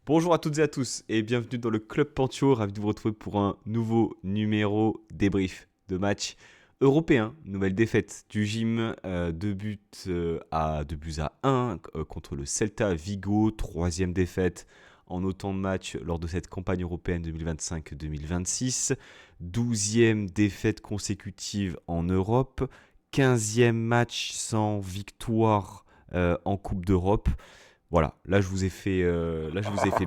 Bonjour à toutes et à tous et bienvenue dans le Club Pantio, ravi de vous retrouver pour un nouveau numéro débrief de match européen. Nouvelle défaite du gym, 2 buts à 1 contre le Celta Vigo, troisième défaite en autant de matchs lors de cette campagne européenne 2025-2026, 12e défaite consécutive en Europe, 15e match sans victoire en Coupe d'Europe. Voilà, là je vous ai fait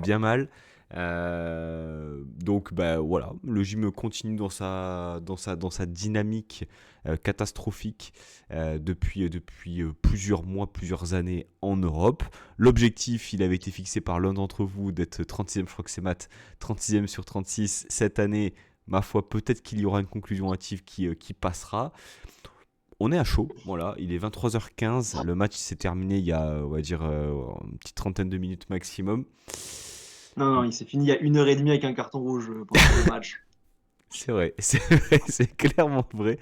bien mal. Donc bah voilà, le gym continue dans sa dynamique catastrophique depuis plusieurs mois, plusieurs années en Europe. L'objectif, il avait été fixé par l'un d'entre vous d'être 36e, je crois que c'est Matt, 36e sur 36 cette année. Ma foi, peut-être qu'il y aura une conclusion hâtive qui passera. On est à chaud, voilà, il est 23h15, le match s'est terminé il y a, on va dire, une petite trentaine de minutes maximum. Non, non, il s'est fini il y a 1 heure et demie avec un carton rouge pendant tout le match. C'est vrai, c'est vrai, c'est clairement vrai.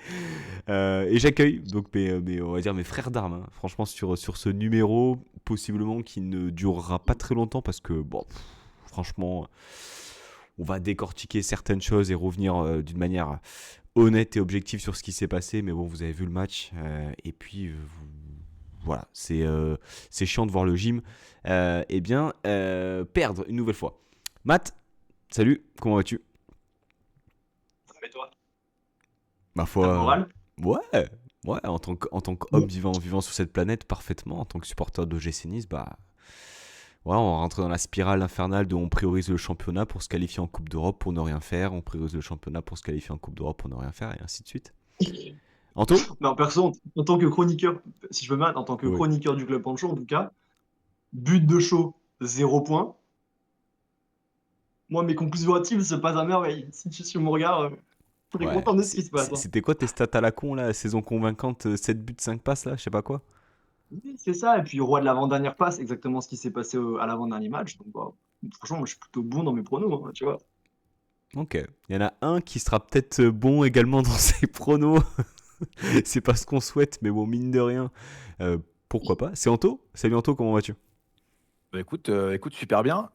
Et j'accueille donc on va dire mes frères d'armes, hein, franchement, sur ce numéro, possiblement qui ne durera pas très longtemps parce que, bon, franchement, on va décortiquer certaines choses et revenir d'une manière honnête et objective sur ce qui s'est passé. Mais bon, vous avez vu le match. Et puis, voilà, c'est chiant de voir le gym perdre une nouvelle fois. Matt, salut, comment vas-tu? Et toi, Ma t'as foi, le moral? ouais, ouais, en tant qu'homme vivant sur cette planète parfaitement, en tant que supporter de GC Nice, bah, voilà, on rentre dans la spirale infernale de on priorise le championnat pour se qualifier en Coupe d'Europe pour ne rien faire, on priorise le championnat pour se qualifier en Coupe d'Europe pour ne rien faire, et ainsi de suite. Anto? Non, perso, en tant que chroniqueur, si je veux mal, en tant que Oui. chroniqueur du Club Pancho, en tout cas, but de show, 0 point. Moi, mes conclusions hâtives se passent à merveille. Si tu suis mon regard, je serais Ouais. content de ce qui se passe, hein. C'était quoi tes stats à la con là, saison convaincante, 7 buts, 5 passes là, je sais pas quoi? Oui, c'est ça, et puis roi de l'avant-dernière passe, exactement ce qui s'est passé à l'avant-dernier match. Donc, bah, franchement, moi, je suis plutôt bon dans mes pronos, hein, tu vois. Ok. Il y en a un qui sera peut-être bon également dans ses pronos. C'est pas ce qu'on souhaite, mais bon, mine de rien, euh, pourquoi pas. C'est Anto? Salut Anto, comment vas-tu? Bah, écoute, super bien.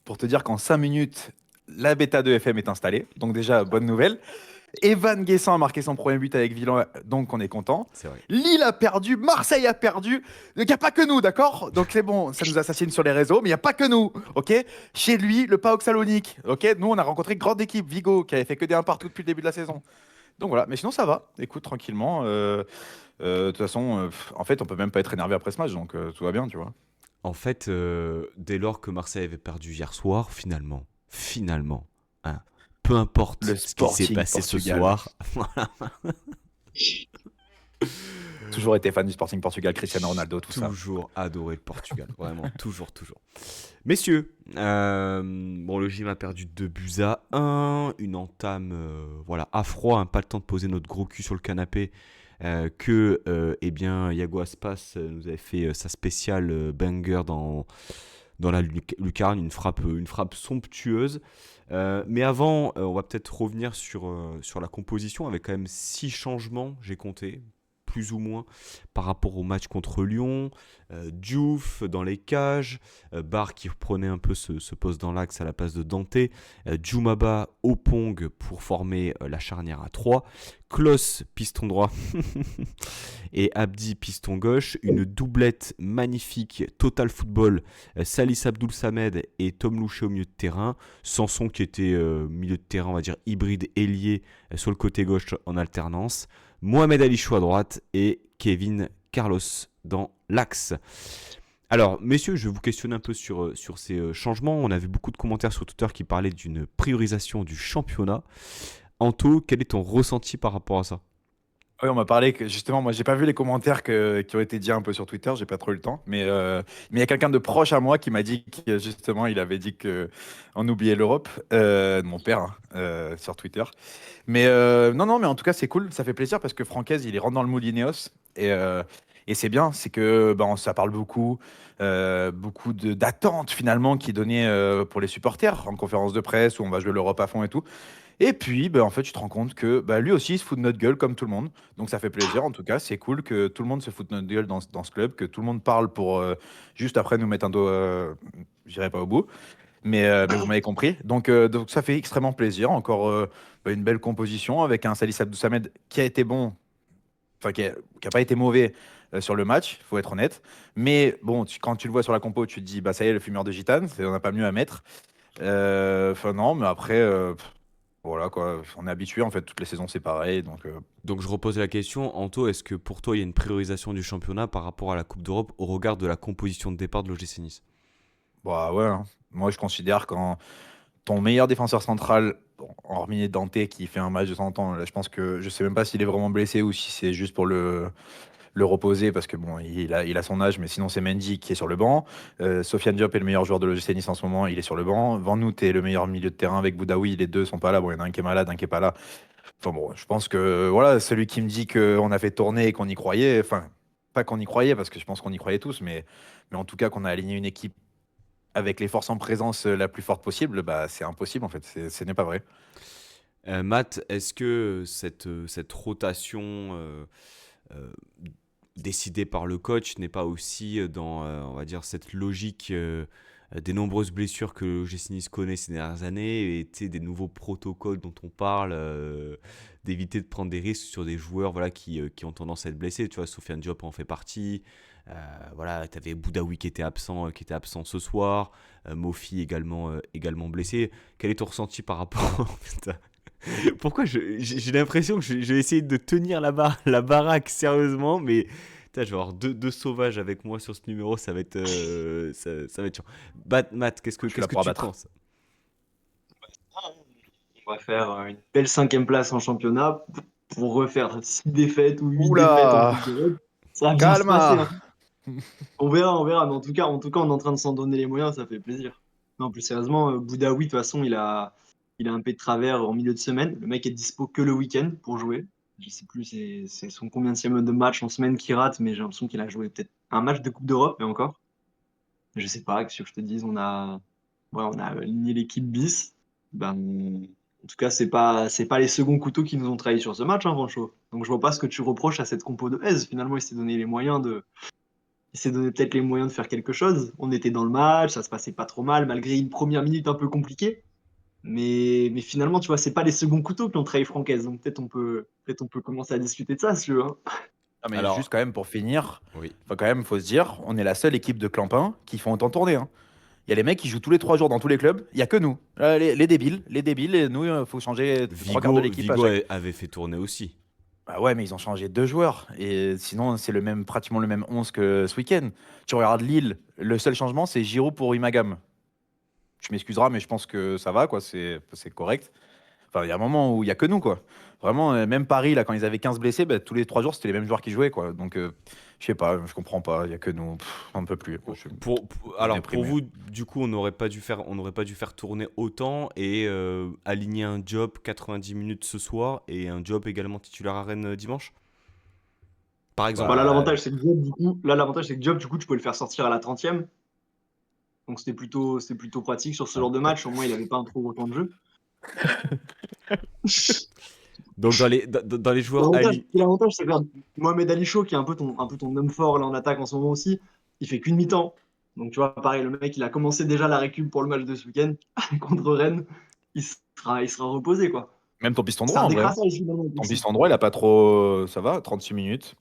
Pour te dire qu'en 5 minutes, la bêta de FM est installée. Donc déjà, bonne nouvelle. Evan Guessant a marqué son premier but avec Villan, donc on est content. C'est vrai. Lille a perdu, Marseille a perdu. Il n'y a pas que nous, d'accord? Donc c'est bon, ça nous assassine sur les réseaux, mais il n'y a pas que nous, ok? Chez lui, le PAOK Salonique, ok? Nous, on a rencontré une grande équipe, Vigo, qui avait fait que des 1 partout depuis le début de la saison. Donc voilà, mais sinon ça va. Écoute, tranquillement. De toute façon, en fait, on peut même pas être énervé après ce match, donc tout va bien, tu vois. En fait, dès lors que Marseille avait perdu hier soir, finalement, hein, peu importe Le ce qui s'est Sporting passé ce Portugal. soir, Toujours été fan du Sporting Portugal, Cristiano Ronaldo, tout ça. toujours adoré le Portugal. Vraiment, toujours, toujours. Messieurs, bon, le gym a perdu 2 buts à 1. Une entame voilà, à froid, hein, pas le temps de poser notre gros cul sur le canapé. Eh bien, Yago Aspas nous avait fait sa spéciale banger dans la lucarne, une frappe somptueuse. Mais avant, on va peut-être revenir sur la composition avec quand même 6 changements, j'ai compté, plus ou moins, par rapport au match contre Lyon. Diouf dans les cages, Barr qui reprenait un peu ce poste dans l'axe à la place de Dante, Djoumaba Opong pour former la charnière à 3, Klos piston droit et Abdi piston gauche, une doublette magnifique Total Football, Salis Abdoul Samed et Tom Louché au milieu de terrain, Sanson qui était milieu de terrain on va dire hybride ailier sur le côté gauche en alternance, Mohamed Ali Chou à droite et Kevin Carlos dans l'axe. Alors, messieurs, je vais vous questionner un peu sur ces changements. On avait beaucoup de commentaires sur Twitter qui parlaient d'une priorisation du championnat. Anto, quel est ton ressenti par rapport à ça? Oui, on m'a parlé que justement, moi, j'ai pas vu les commentaires qui ont été dit un peu sur Twitter, j'ai pas trop eu le temps, mais il y a quelqu'un de proche à moi qui m'a dit que justement, il avait dit que on oubliait l'Europe, mon père, hein, sur Twitter. Mais non, non, mais en tout cas, c'est cool, ça fait plaisir parce que Francaise, il est rentre dans le moule Ineos et Et c'est bien, c'est que ça parle beaucoup, d'attentes finalement qui est donnée pour les supporters en conférence de presse où on va jouer l'Europe à fond et tout. Et puis, en fait, tu te rends compte que lui aussi, il se fout de notre gueule comme tout le monde. Donc ça fait plaisir, en tout cas. C'est cool que tout le monde se fout de notre gueule dans ce club, que tout le monde parle pour juste après nous mettre un dos, j'irai pas au bout. Mais vous m'avez compris. Donc ça fait extrêmement plaisir. Encore une belle composition avec un Salih Abdou Samed qui a été bon, enfin qui a pas été mauvais sur le match, faut être honnête. Mais bon, quand tu le vois sur la compo, tu te dis, bah ça y est, le fumeur de gitane, on n'a pas mieux à mettre. Enfin non, mais après, voilà quoi, on est habitué, en fait, toutes les saisons c'est pareil. Donc je repose la question, Anto, est-ce que pour toi il y a une priorisation du championnat par rapport à la Coupe d'Europe au regard de la composition de départ de l'OGC Nice? Bah ouais, hein. Moi je considère quand ton meilleur défenseur central, bon, hormis Dante qui fait un match de temps en temps, là, je pense que je sais même pas s'il est vraiment blessé ou si c'est juste pour le reposer parce que bon, il a son âge, mais sinon c'est Mendy qui est sur le banc. Sofiane Diop est le meilleur joueur de l'OGC Nice en ce moment, il est sur le banc. Van Noot est le meilleur milieu de terrain avec Boudaoui, les deux sont pas là. Bon, il y en a un qui est malade, un qui est pas là. Enfin bon, je pense que voilà, celui qui me dit qu'on a fait tourner et qu'on y croyait, enfin, pas qu'on y croyait parce que je pense qu'on y croyait tous, mais en tout cas qu'on a aligné une équipe avec les forces en présence la plus forte possible, bah c'est impossible en fait, ce n'est pas vrai. Matt, est-ce que cette rotation euh, décidée par le coach n'est pas aussi dans, on va dire, cette logique des nombreuses blessures que le GC Nice connaît ces dernières années et tu sais, des nouveaux protocoles dont on parle, d'éviter de prendre des risques sur des joueurs voilà, qui ont tendance à être blessés. Tu vois, Sofiane Diop en fait partie. Voilà, tu avais Boudaoui qui était absent ce soir. Mofi également blessé. Quel est ton ressenti par rapport Putain. Pourquoi j'ai l'impression que je vais essayer de tenir la baraque sérieusement, mais putain, je vais avoir deux sauvages avec moi sur ce numéro, ça va être, ça va être chiant. Matt, Je suis là qu'est-ce que pour tu abattre. penses? On va faire une belle 5e place en championnat pour refaire 6 défaites ou 8 défaites en Oula, Coupe d'Europe. Ça va bien se passer, calma. hein. On verra. Mais en tout cas, on est en train de s'en donner les moyens, ça fait plaisir. Non, plus sérieusement, Boudaoui, de toute façon, il a un peu de travers en milieu de semaine. Le mec est dispo que le week-end pour jouer. Je sais plus, c'est son combienième de match en semaine qu'il rate, mais j'ai l'impression qu'il a joué peut-être un match de Coupe d'Europe, et encore. Je sais pas, qu'est-ce que je te dise, on a aligné l'équipe bis. Ben, en tout cas, c'est pas les seconds couteaux qui nous ont trahis sur ce match, hein, Rancho. Donc je vois pas ce que tu reproches à cette compo de Hez. Finalement, il s'est donné peut-être les moyens de faire quelque chose. On était dans le match, ça se passait pas trop mal, malgré une première minute un peu compliquée. Mais finalement, tu vois, c'est pas les seconds couteaux qui ont trahi Francaise. Donc peut-être on peut commencer à discuter de ça, si tu veux, hein. Non, mais juste Alors, quand même pour finir, oui. enfin quand même, faut se dire, on est la seule équipe de Clampin qui font autant tourner, hein. Il y a les mecs qui jouent tous les 3 jours dans tous les clubs, il y a que nous. Les débiles, et nous, il faut changer 3 quarts de l'équipe à Vigo chaque. avait fait tourner aussi. Bah ouais, mais ils ont changé 2 joueurs. Et sinon, c'est pratiquement le même 11 que ce week-end. Tu regardes Lille, le seul changement, c'est Giroud pour Imagam. Tu m'excuseras, mais je pense que ça va, quoi. C'est correct. Enfin, il y a un moment où il y a que nous, quoi. Vraiment, même Paris, là, quand ils avaient 15 blessés, bah, tous les 3 jours, c'était les mêmes joueurs qui jouaient, quoi. Donc, je sais pas, je comprends pas. Il y a que nous. On ne peut plus. Je suis Alors pour déprimé. vous, du coup, on n'aurait pas dû faire tourner autant et aligner un job 90 minutes ce soir et un job également titulaire à Rennes dimanche, par Bah, exemple. là, Bah, l'avantage, c'est que Diop, du coup, tu peux le faire sortir à la 30e. Donc c'était plutôt pratique sur ce genre de match. Au moins, il avait pas un trop gros temps de jeu. Donc dans les joueurs L'avantage, alignés. l'avantage, c'est que Mohamed Ali Chaud, qui est un peu ton homme fort là, en attaque en ce moment aussi, il fait qu'une mi-temps. Donc tu vois, pareil, le mec, il a commencé déjà la récup pour le match de ce week-end contre Rennes. Il sera reposé, quoi. même ton piston C'est droit, un en vrai. décrassage, finalement, Ton aussi. piston droit, il a pas trop. Ça va, 36 minutes.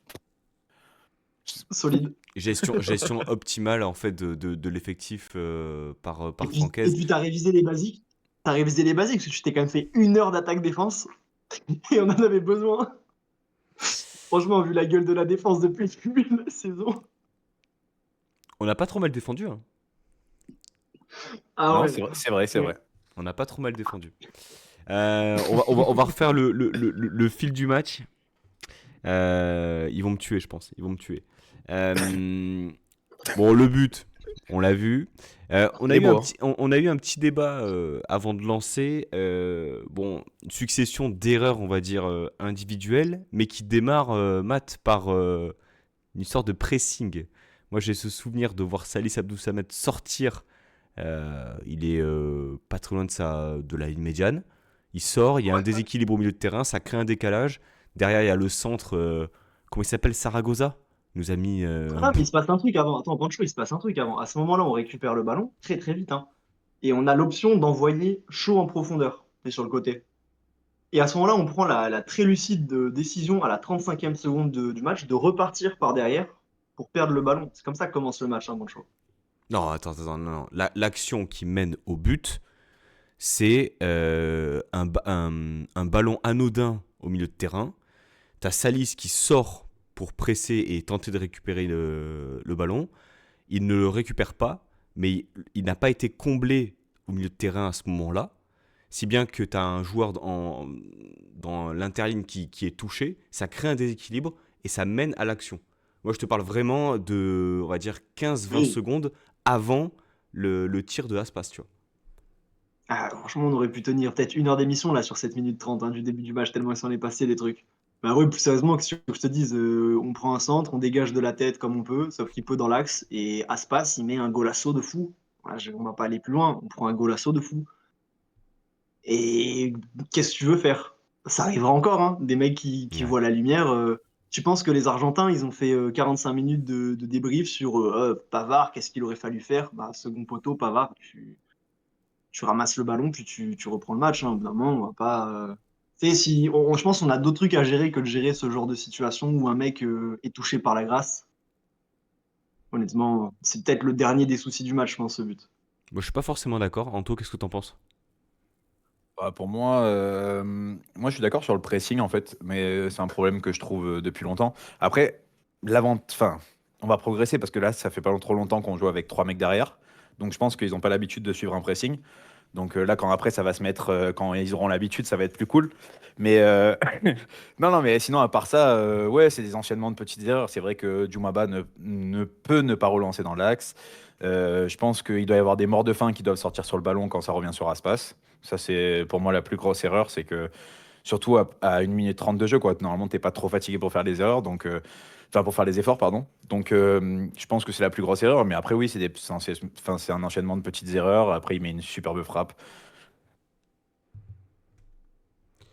Solide. Gestion optimale en fait de l'effectif Et par puis, et Francaise. puis tu as révisé les basiques. Tu as révisé les basiques, parce que tu t'es quand même fait 1 heure d'attaque-défense. Et on en avait besoin. Franchement, vu la gueule de la défense depuis le début de la saison. On n'a pas trop mal défendu, hein. Ah Non, ouais. c'est vrai. On n'a pas trop mal défendu. On va refaire le fil du match. Ils vont me tuer, je pense. Ils vont me tuer. Bon, le but, on l'a vu. On a C'est eu beau, un hein. petit, on a eu un petit débat avant de lancer. Bon, une succession d'erreurs, on va dire, individuelles, mais qui démarre, Matt, par une histoire de pressing. Moi, j'ai ce souvenir de voir Salih Abdou Samed sortir. Il est pas très loin de la ligne médiane. Il sort, il y a un Ouais. déséquilibre au milieu de terrain, ça crée un décalage. Derrière, il y a le centre, comment il s'appelle, Saragossa. Il nous a mis Ah, mais il se passe un truc avant. Attends, Pancho, il se passe un truc avant. À ce moment-là, on récupère le ballon très très vite, hein. Et on a l'option d'envoyer chaud en profondeur, et sur le côté. Et à ce moment-là, on prend la très lucide décision à la 35e seconde du match de repartir par derrière pour perdre le ballon. C'est comme ça que commence le match, hein, Pancho. Non, attends, non. L'action qui mène au but, c'est un ballon anodin au milieu de terrain. T'as Salis qui sort pour presser et tenter de récupérer le ballon. Il ne le récupère pas, mais il n'a pas été comblé au milieu de terrain à ce moment-là. Si bien que tu as un joueur dans l'interligne qui est touché, ça crée un déséquilibre et ça mène à l'action. Moi, je te parle vraiment de, on va dire, 15-20 Oui. secondes avant le tir de Aspas, tu vois. Ah, franchement, on aurait pu tenir peut-être 1 heure d'émission là sur 7 minutes 30 hein, du début du match, tellement il s'en est passé des trucs. Bah ouais, plus sérieusement, que je te dise, on prend un centre, on dégage de la tête comme on peut, sauf qu'il peut dans l'axe, et Aspas, il met un golasso de fou. Voilà, on va pas aller plus loin, on prend un golasso de fou. Et qu'est-ce que tu veux faire? Ça arrivera encore, hein, des mecs qui Ouais. voient la lumière. Tu penses que les Argentins, ils ont fait 45 minutes de débrief sur Pavard, qu'est-ce qu'il aurait fallu faire? Bah, second poteau, Pavard, tu ramasses le ballon, puis tu reprends le match. Hein. Au bout d'un moment, on va pas. Tu sais, si, je pense qu'on a d'autres trucs à gérer que de gérer ce genre de situation où un mec est touché par la grâce. Honnêtement, c'est peut-être le dernier des soucis du match, je pense, ce but. Moi, je suis pas forcément d'accord. Anto, qu'est-ce que t'en penses? Bah, pour moi, moi je suis d'accord sur le pressing en fait, mais c'est un problème que je trouve depuis longtemps. Après, enfin, on va progresser parce que là, ça fait pas trop longtemps qu'on joue avec trois mecs derrière. Donc je pense qu'ils n'ont pas l'habitude de suivre un pressing. Donc là, quand après ça va se mettre, quand ils auront l'habitude, ça va être plus cool. Mais non, non, mais sinon, à part ça, ouais, c'est des enchaînements de petites erreurs. C'est vrai que Djoumaba ne peut ne pas relancer dans l'axe. Je pense qu'il doit y avoir des morts de faim qui doivent sortir sur le ballon quand ça revient sur Aspas. Ça, c'est pour moi la plus grosse erreur. C'est que, surtout à 1 minute 30 de jeu, quoi. Normalement, t'es pas trop fatigué pour faire les erreurs. Donc, enfin, pour faire les efforts, pardon. Donc, je pense que c'est la plus grosse erreur. Mais après, oui, c'est un enchaînement de petites erreurs. Après, il met une superbe frappe.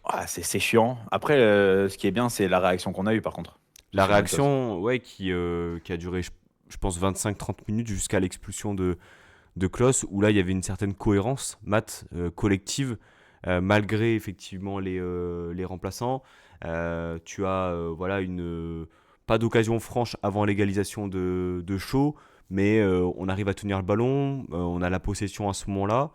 Ah, c'est chiant. Après, ce qui est bien, c'est la réaction qu'on a eue, par contre. Ça, La c'est une bonne chose. réaction, ouais, qui a duré, je pense, 25-30 minutes jusqu'à l'expulsion de Klose, où là, il y avait une certaine cohérence, collective, malgré effectivement les remplaçants. Tu as voilà, pas d'occasion franche avant l'égalisation de Shaw, mais on arrive à tenir le ballon, on a la possession à ce moment-là,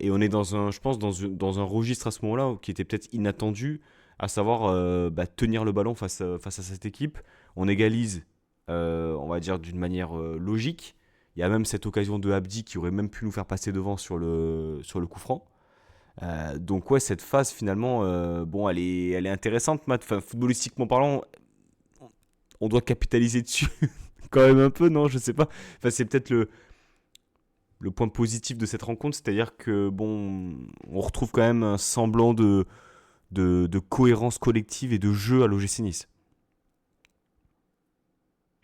et on est je pense, dans un registre à ce moment-là qui était peut-être inattendu, à savoir tenir le ballon face à cette équipe. On égalise, on va dire, d'une manière logique. Il y a même cette occasion de Abdi qui aurait même pu nous faire passer devant sur le coup franc. Donc ouais, cette phase finalement, bon, elle est intéressante, Matt. Enfin, footballistiquement parlant, on doit capitaliser dessus quand même un peu, non? Je sais pas. Enfin, c'est peut-être le point positif de cette rencontre, c'est-à-dire que bon, on retrouve quand même un semblant de cohérence collective et de jeu à l'OGC Nice.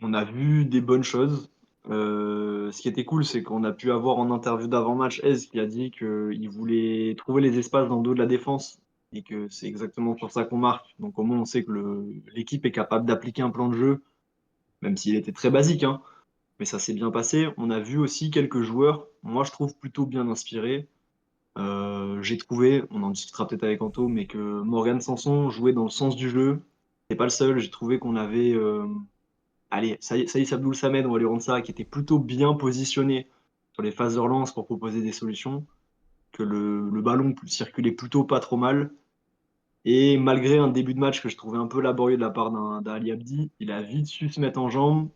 On a vu des bonnes choses. Ce qui était cool, c'est qu'on a pu avoir en interview d'avant-match Ez qui a dit qu'il voulait trouver les espaces dans le dos de la défense et que c'est exactement sur ça qu'on marque. Donc au moins on sait que l'équipe est capable d'appliquer un plan de jeu, même s'il était très basique, hein. Mais ça s'est bien passé. On a vu aussi quelques joueurs, moi je trouve plutôt bien inspirés. J'ai trouvé, on en discutera peut-être avec Anto, mais que Morgan Sanson jouait dans le sens du jeu. C'est pas le seul. J'ai trouvé qu'on avait allez, Saïs Abdoul Samed, on va lui rendre ça, qui était plutôt bien positionné sur les phases de relance pour proposer des solutions, que le ballon circulait plutôt pas trop mal. Et malgré un début de match que je trouvais un peu laborieux de la part d'un Ali Abdi, il a vite su se mettre en jambe,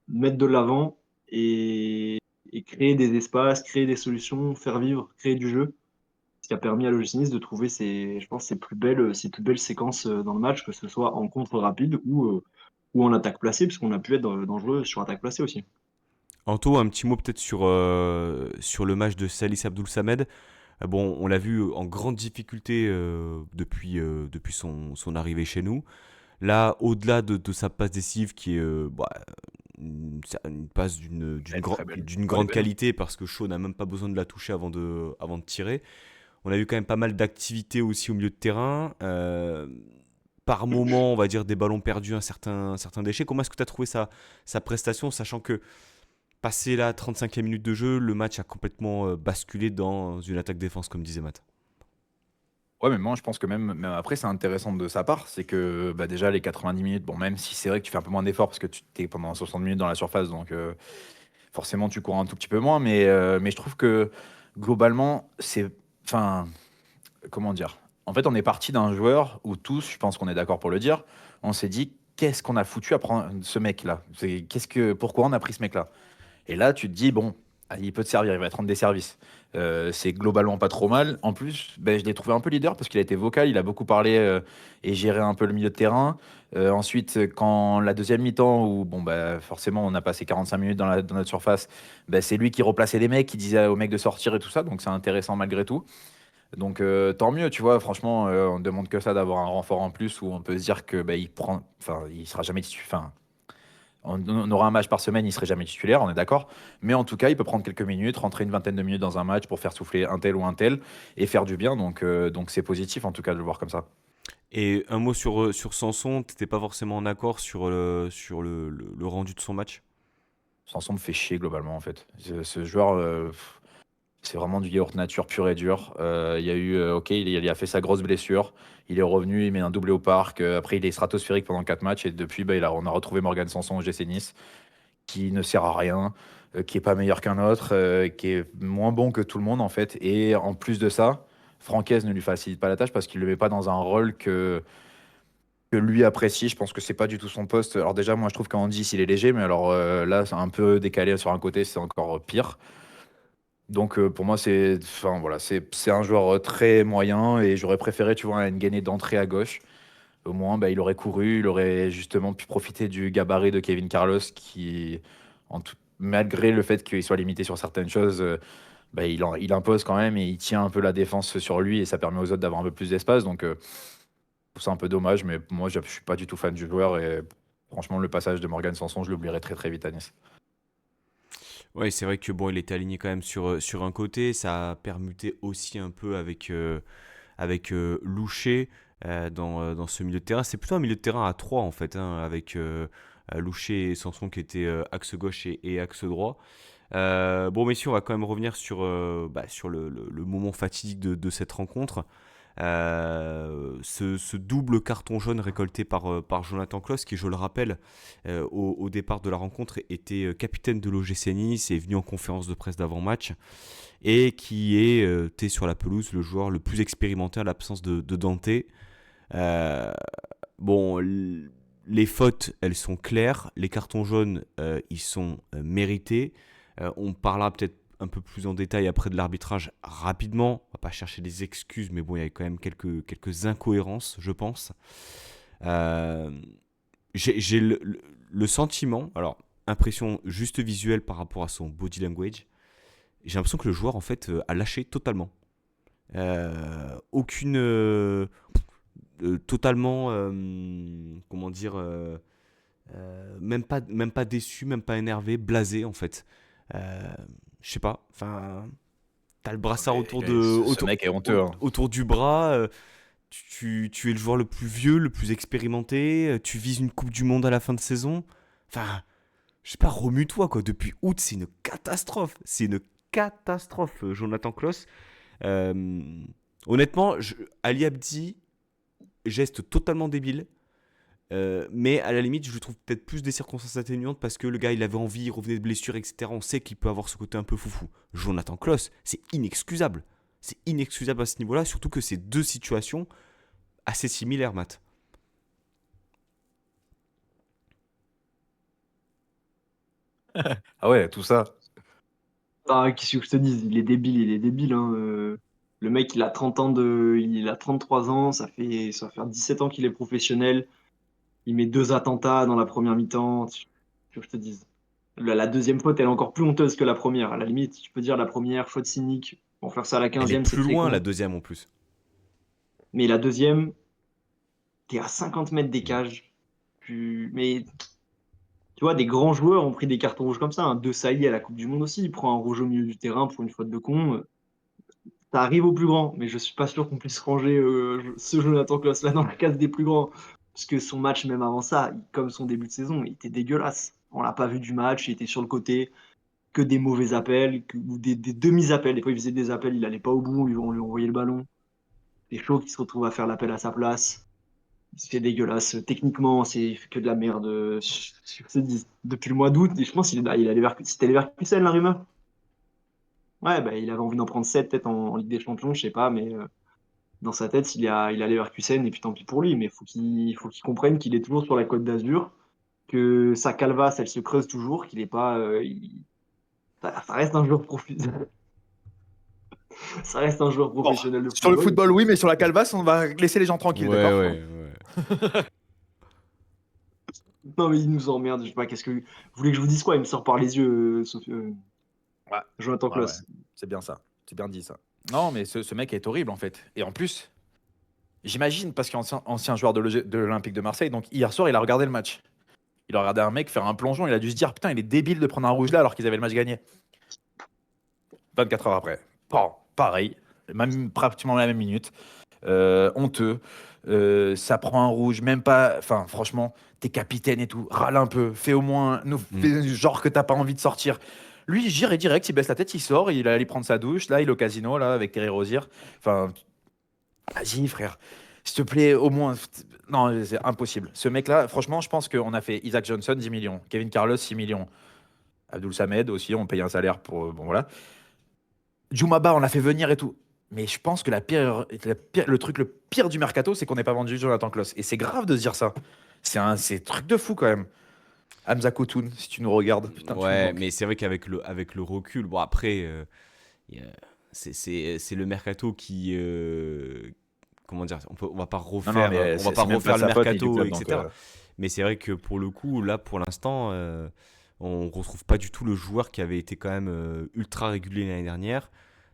mettre de l'avant et créer des espaces, créer des solutions, faire vivre, créer du jeu. Ce qui a permis à l'OGC Nice de trouver je pense, ses plus belles séquences dans le match, que ce soit en contre rapide ou en attaque placée, puisqu'on a pu être dangereux sur attaque placée aussi. Anto, un petit mot peut-être sur le match de Salis Abdoul Samed. Bon, on l'a vu en grande difficulté depuis son arrivée chez nous. Là, au-delà de sa passe décisive qui est une passe Elle est très belle. d'une Ouais, elle est grande belle, hein. qualité parce que Shaw n'a même pas besoin de la toucher avant de tirer. On a eu quand même pas mal d'activités aussi au milieu de terrain. Par moment, on va dire des ballons perdus, un certain déchet. Comment est-ce que tu as trouvé sa prestation, sachant que passé la 35e minute de jeu, le match a complètement basculé dans une attaque-défense, comme disait Matt. Ouais, mais moi, je pense que même après, c'est intéressant de sa part. C'est que bah, déjà, les 90 minutes, bon, même si c'est vrai que tu fais un peu moins d'efforts parce que tu t'es pendant 60 minutes dans la surface, donc forcément, tu cours un tout petit peu moins. Mais je trouve que globalement, c'est. Enfin, comment dire? En fait, on est parti d'un joueur où tous, je pense qu'on est d'accord pour le dire, on s'est dit, qu'est-ce qu'on a foutu à prendre ce mec-là? Pourquoi on a pris ce mec-là? Et là, tu te dis, bon, ah, il peut te servir, il va te rendre des services. C'est globalement pas trop mal. En plus, ben, je l'ai trouvé un peu leader parce qu'il a été vocal, il a beaucoup parlé et géré un peu le milieu de terrain. Ensuite, quand la deuxième mi-temps, où bon, bah, forcément on a passé 45 minutes dans notre surface, bah, c'est lui qui replaçait les mecs, qui disait aux mecs de sortir et tout ça, donc c'est intéressant malgré tout. Donc tant mieux, tu vois, franchement, on ne demande que ça d'avoir un renfort en plus où on peut se dire que bah, il sera jamais titulaire. On aura un match par semaine, il serait jamais titulaire, on est d'accord. Mais en tout cas, il peut prendre quelques minutes, rentrer une vingtaine de minutes dans un match pour faire souffler un tel ou un tel et faire du bien. Donc c'est positif en tout cas de le voir comme ça. Et un mot sur Sanson, t'étais pas forcément en accord sur le rendu de son match. Sanson me fait chier globalement en fait. Ce joueur, c'est vraiment du yaourt nature pur et dur. Il y a eu, ok, il a fait sa grosse blessure. Il est revenu, il met un doublé au parc. Après, il est stratosphérique pendant 4 matchs et depuis, bah, on a retrouvé Morgan Sanson au GC Nice, qui ne sert à rien, qui est pas meilleur qu'un autre, qui est moins bon que tout le monde en fait. Et en plus de ça, Francaise ne lui facilite pas la tâche parce qu'il le met pas dans un rôle que lui apprécie. Je pense que c'est pas du tout son poste. Alors déjà, moi je trouve qu'en 10 il est léger, mais alors là c'est un peu décalé sur un côté, c'est encore pire. Donc pour moi enfin voilà, c'est un joueur très moyen et j'aurais préféré, tu vois, un Ngané d'entrée à gauche. Au moins, bah, il aurait couru, il aurait justement pu profiter du gabarit de Kevin Carlos qui, malgré le fait qu'il soit limité sur certaines choses, bah, il impose quand même et il tient un peu la défense sur lui et ça permet aux autres d'avoir un peu plus d'espace. Donc, je trouve ça un peu dommage, mais moi, je suis pas du tout fan du joueur et franchement, le passage de Morgan Sanson, je l'oublierai très très vite à Nice. Ouais, c'est vrai que bon, il était aligné quand même sur un côté. Ça a permuté aussi un peu avec Louché dans ce milieu de terrain. C'est plutôt un milieu de terrain à 3 en fait, hein, avec Louché et Sanson qui étaient axe gauche et axe droit. Bon, messieurs, on va quand même revenir sur le moment fatidique de cette rencontre. Ce double carton jaune récolté par Jonathan Klaus, qui, je le rappelle, au départ de la rencontre, était capitaine de l'OGC Nice et est venu en conférence de presse d'avant-match, et qui était sur la pelouse le joueur le plus expérimenté à l'absence de Dante. Euh, bon, les fautes, elles sont claires. Les cartons jaunes, ils sont mérités. On parlera peut-être un peu plus en détail après de l'arbitrage rapidement. On va pas chercher des excuses, mais bon, il y a quand même quelques incohérences, je pense. Euh, j'ai le sentiment, alors, impression juste visuelle par rapport à son body language, j'ai l'impression que le joueur, en fait, a lâché totalement. Aucune. Totalement. Comment dire. Même pas déçu, même pas énervé, blasé, en fait. Euh, je sais pas. Enfin, t'as le Ouais, brassard mais ce mec est honteux, hein. autour du bras. Tu es le joueur le plus vieux, le plus expérimenté. Tu vises une Coupe du Monde à la fin de saison. Enfin, je sais pas, remue-toi, quoi. Depuis août, c'est une catastrophe. C'est une catastrophe, Jonathan Klaus. Euh, Honnêtement, Ali Abdi, geste totalement débile. Mais à la limite, je le trouve peut-être plus des circonstances atténuantes parce que le gars, il avait envie, il revenait de blessure, etc. On sait qu'il peut avoir ce côté un peu foufou. Jonathan Klaus, c'est inexcusable. C'est inexcusable à ce niveau-là, surtout que c'est deux situations assez similaires, Matt. Ah ouais, tout ça. Ah, qu'est-ce que je te dise, il est débile, hein. Le mec, il a 33 ans, ça va faire 17 ans qu'il est professionnel. Il met deux attentats dans la première mi-temps. Qu'est-ce que je te dise. La deuxième faute, elle est encore plus honteuse que la première. À la limite, tu peux dire la première, faute cynique. Pour faire ça à la Elle est 15e, c'est plus très loin, la con. deuxième en plus. Mais la deuxième, t'es à 50 mètres des cages. Mais tu vois, des grands joueurs ont pris des cartons rouges comme ça. Hein. De Sailly à la Coupe du Monde aussi, il prend un rouge au milieu du terrain pour une faute de con. Ça arrive aux plus grands, mais je suis pas sûr qu'on puisse ranger ce Jonathan Klaus là dans la case des plus grands. Parce que son match, même avant ça, comme son début de saison, il était dégueulasse. On l'a pas vu du match, il était sur le côté, que des mauvais appels, ou des demi-appels. Des fois, il faisait des appels, il allait pas au bout, on lui envoyait le ballon. C'est chaud qui se retrouve à faire l'appel à sa place. C'est dégueulasse. Techniquement, c'est que de la merde. Je te dis, depuis le mois d'août, et je pense qu'il allait c'était Leverkusen, la rumeur. Ouais, bah, il avait envie d'en prendre 7 peut-être en Ligue des Champions, je sais pas, mais dans sa tête, il a Leverkusen et puis tant pis pour lui. Mais faut qu'il comprenne qu'il est toujours sur la Côte d'Azur, que sa calvasse, elle se creuse toujours, qu'il est pas. Ça reste un joueur ça reste un joueur Bon, professionnel de sur le football. football, oui, mais sur la calvasse, on va laisser les gens tranquilles, Ouais, d'accord? ouais, ouais. Non, mais il nous emmerde. Je sais pas, qu'est-ce que. Vous voulez que je vous dise quoi? Il me sort par les yeux, Ouais, Jonathan ouais, ouais. Klaus. C'est bien ça. C'est bien dit ça. Non, mais ce mec est horrible en fait. Et en plus, j'imagine, parce qu'ancien joueur de l'Olympique de Marseille, donc hier soir, il a regardé le match. Il a regardé un mec faire un plongeon, il a dû se dire putain, il est débile de prendre un rouge là alors qu'ils avaient le match gagné. 24 heures après, bon, pareil, même, pratiquement la même minute. Honteux. Ça prend un rouge, même pas. Enfin, franchement, t'es capitaine et tout. Râle un peu. Fais au moins. Fais genre que t'as pas envie de sortir. Lui, il gire et direct, il baisse la tête, il sort, il allait prendre sa douche. Là, il est au casino, là, avec Terry Rozier. Enfin, vas-y, frère. S'il te plaît, au moins. Non, c'est impossible. Ce mec-là, franchement, je pense qu'on a fait Isaac Johnson 10 millions, Kevin Carlos 6 millions, Abdul Samed aussi, on paye un salaire pour. Bon, voilà. Djoumaba, on l'a fait venir et tout. Mais je pense que le truc le pire du mercato, c'est qu'on n'ait pas vendu Jonathan Klaus. Et c'est grave de se dire ça. C'est un truc de fou quand même. Hamza Koutoun, si tu nous regardes, putain, tu nous Ouais, manques. mais c'est vrai qu'avec le recul, bon après, y a- c'est le mercato qui, comment dire, on va pas Non, non, refaire, mais on va c'est pas c'est même pas refaire le sa faute ni du mercato, club. Donc, etc. Mais c'est vrai que pour le coup, là, pour l'instant, on retrouve pas du tout le joueur qui avait été quand même ultra régulier l'année dernière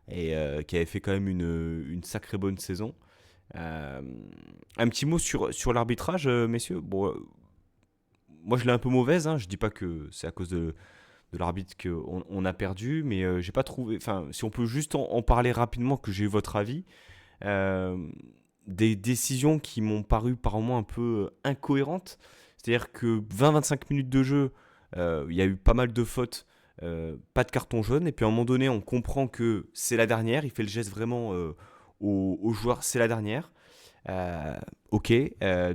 et qui avait fait quand même une sacrée bonne saison. Euh, un petit mot sur l'arbitrage, messieurs. Bon, moi je l'ai un peu mauvaise, hein. Je dis pas que c'est à cause de l'arbitre qu'on on a perdu, mais j'ai pas trouvé. Enfin, si on peut juste en parler rapidement, que j'ai eu votre avis. euh, des décisions qui m'ont paru par moments un peu incohérentes. C'est-à-dire que 20-25 minutes de jeu, il y a eu pas mal de fautes, pas de carton jaune, et puis à un moment donné, on comprend que c'est la dernière. Il fait le geste vraiment au joueur, c'est la dernière. Ok,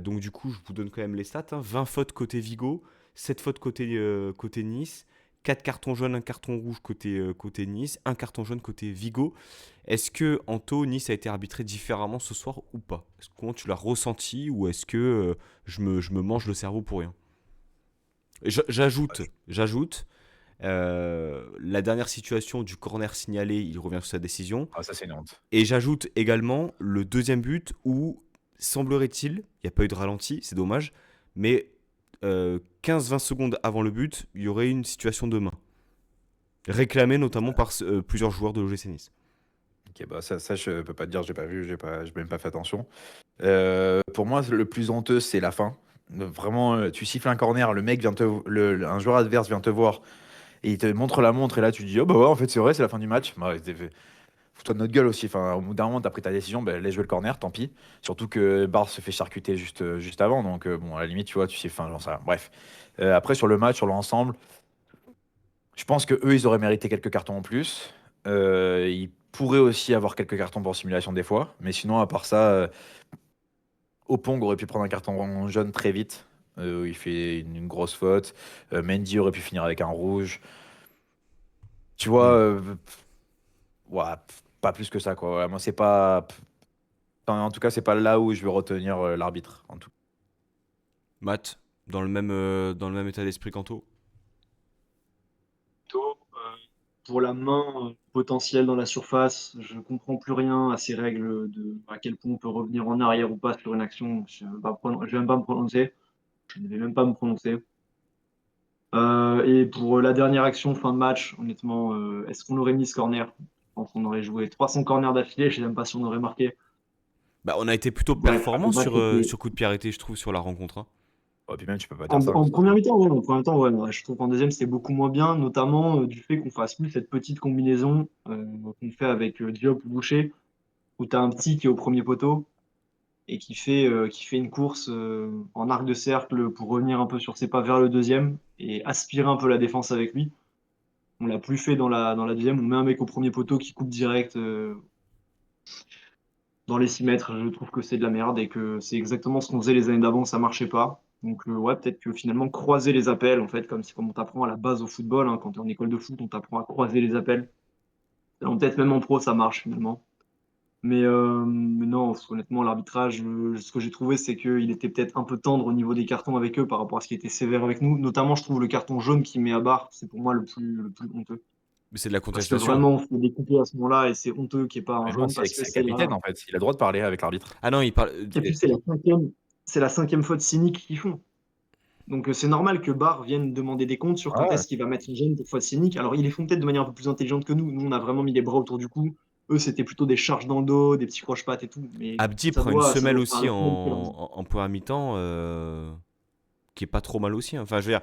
donc du coup, je vous donne quand même les stats, hein. 20 fautes côté Vigo, 7 fautes côté Nice, 4 cartons jaunes, un carton rouge côté Nice, un carton jaune côté Vigo. Est-ce que Anto, Nice a été arbitré différemment ce soir ou pas? Comment tu l'as ressenti, ou est-ce que je me mange le cerveau pour rien? J'ajoute, la dernière situation du corner signalé, il revient sur sa décision. Ah, ça, c'est une honte. Et j'ajoute également le deuxième but où, semblerait-il, il n'y a pas eu de ralenti, c'est dommage, mais 15-20 secondes avant le but, il y aurait une situation de main. Réclamée notamment par plusieurs joueurs de l'OGC Nice. Ok, bah ça, je peux pas te dire, j'ai pas vu, j'ai même pas fait attention. Pour moi, le plus honteux, c'est la fin. Vraiment, tu siffles un corner, le mec un joueur adverse vient te voir et il te montre la montre et là tu dis oh bah ouais en fait c'est vrai c'est la fin du match. Bah, fous-toi de notre gueule aussi. Enfin, au bout d'un moment, t'as pris ta décision, bah, laisse jouer le corner, tant pis. Surtout que Barre se fait charcuter juste avant. Donc, bon, à la limite, tu vois, tu sais, enfin, j'en sais rien. Bref. Après, sur le match, sur l'ensemble, je pense que eux, ils auraient mérité quelques cartons en plus. Ils pourraient aussi avoir quelques cartons pour simulation des fois. Mais sinon, à part ça, Opong aurait pu prendre un carton jaune très vite. Il fait une grosse faute. Mendy aurait pu finir avec un rouge. Tu vois, Hmm. ouais, pas plus que ça, quoi. Voilà, moi, c'est pas. Enfin, en tout cas, c'est pas là où je veux retenir l'arbitre. En tout. Matt, dans le même état d'esprit qu'Anto. Plutôt, pour la main potentielle dans la surface, je ne comprends plus rien à ces règles de à quel point on peut revenir en arrière ou pas sur une action. Je ne vais même pas me prononcer. Je ne vais même pas me prononcer. Et pour la dernière action, fin de match, honnêtement, est-ce qu'on aurait mis ce corner? Je pense qu'on aurait joué 300 corners d'affilée. Je ne sais même pas si on aurait marqué. Bah, on a été plutôt Bref, performant le match sur était. coup de pied arrêté, je trouve, sur la rencontre, hein. Oh, puis même, tu peux pas En, dire ça. en première mi-temps, ouais, en première mi-temps, ouais, je trouve qu'en deuxième, c'était beaucoup moins bien, notamment du fait qu'on fasse plus cette petite combinaison qu'on fait avec Diop ou Boucher, où tu as un petit qui est au premier poteau et qui fait une course en arc de cercle pour revenir un peu sur ses pas vers le deuxième et aspirer un peu la défense avec lui. On l'a plus fait dans la deuxième. On met un mec au premier poteau qui coupe direct dans les 6 mètres. Je trouve que c'est de la merde et que c'est exactement ce qu'on faisait les années d'avant, ça marchait pas. Donc ouais, peut-être que finalement croiser les appels, en fait, comme on t'apprend à la base au football, hein, quand tu es en école de foot, on t'apprend à croiser les appels. Alors, peut-être même en pro, ça marche finalement. Mais non, honnêtement, l'arbitrage, ce que j'ai trouvé, c'est qu'il était peut-être un peu tendre au niveau des cartons avec eux par rapport à ce qui était sévère avec nous. Notamment, je trouve le carton jaune qu'il met à barre, c'est pour moi le plus honteux. Mais c'est de la Parce que contestation. vraiment, on fait découper à ce moment-là et c'est honteux qu'il n'y ait pas un Mais l'autre, jaune parce que c'est un c'est capitaine, là. en fait. Il a le droit de parler avec l'arbitre. Ah non, il parle. Et puis, c'est la cinquième faute cynique qu'ils font. Donc, c'est normal que Barr vienne demander des comptes sur quand Ouais. est-ce qu'il va mettre une gêne pour faute cynique. Alors, ils les font peut-être de manière un peu plus intelligente que nous. Nous, on a vraiment mis les bras autour du cou. Eux, c'était plutôt des charges dans le dos, des petits croche-pattes et tout. Mais Abdi ça prend une doit, ça semelle doit faire aussi la en, semaine pour l'arbitre. en première mi-temps, qui est pas trop mal aussi, hein. Enfin, je veux dire,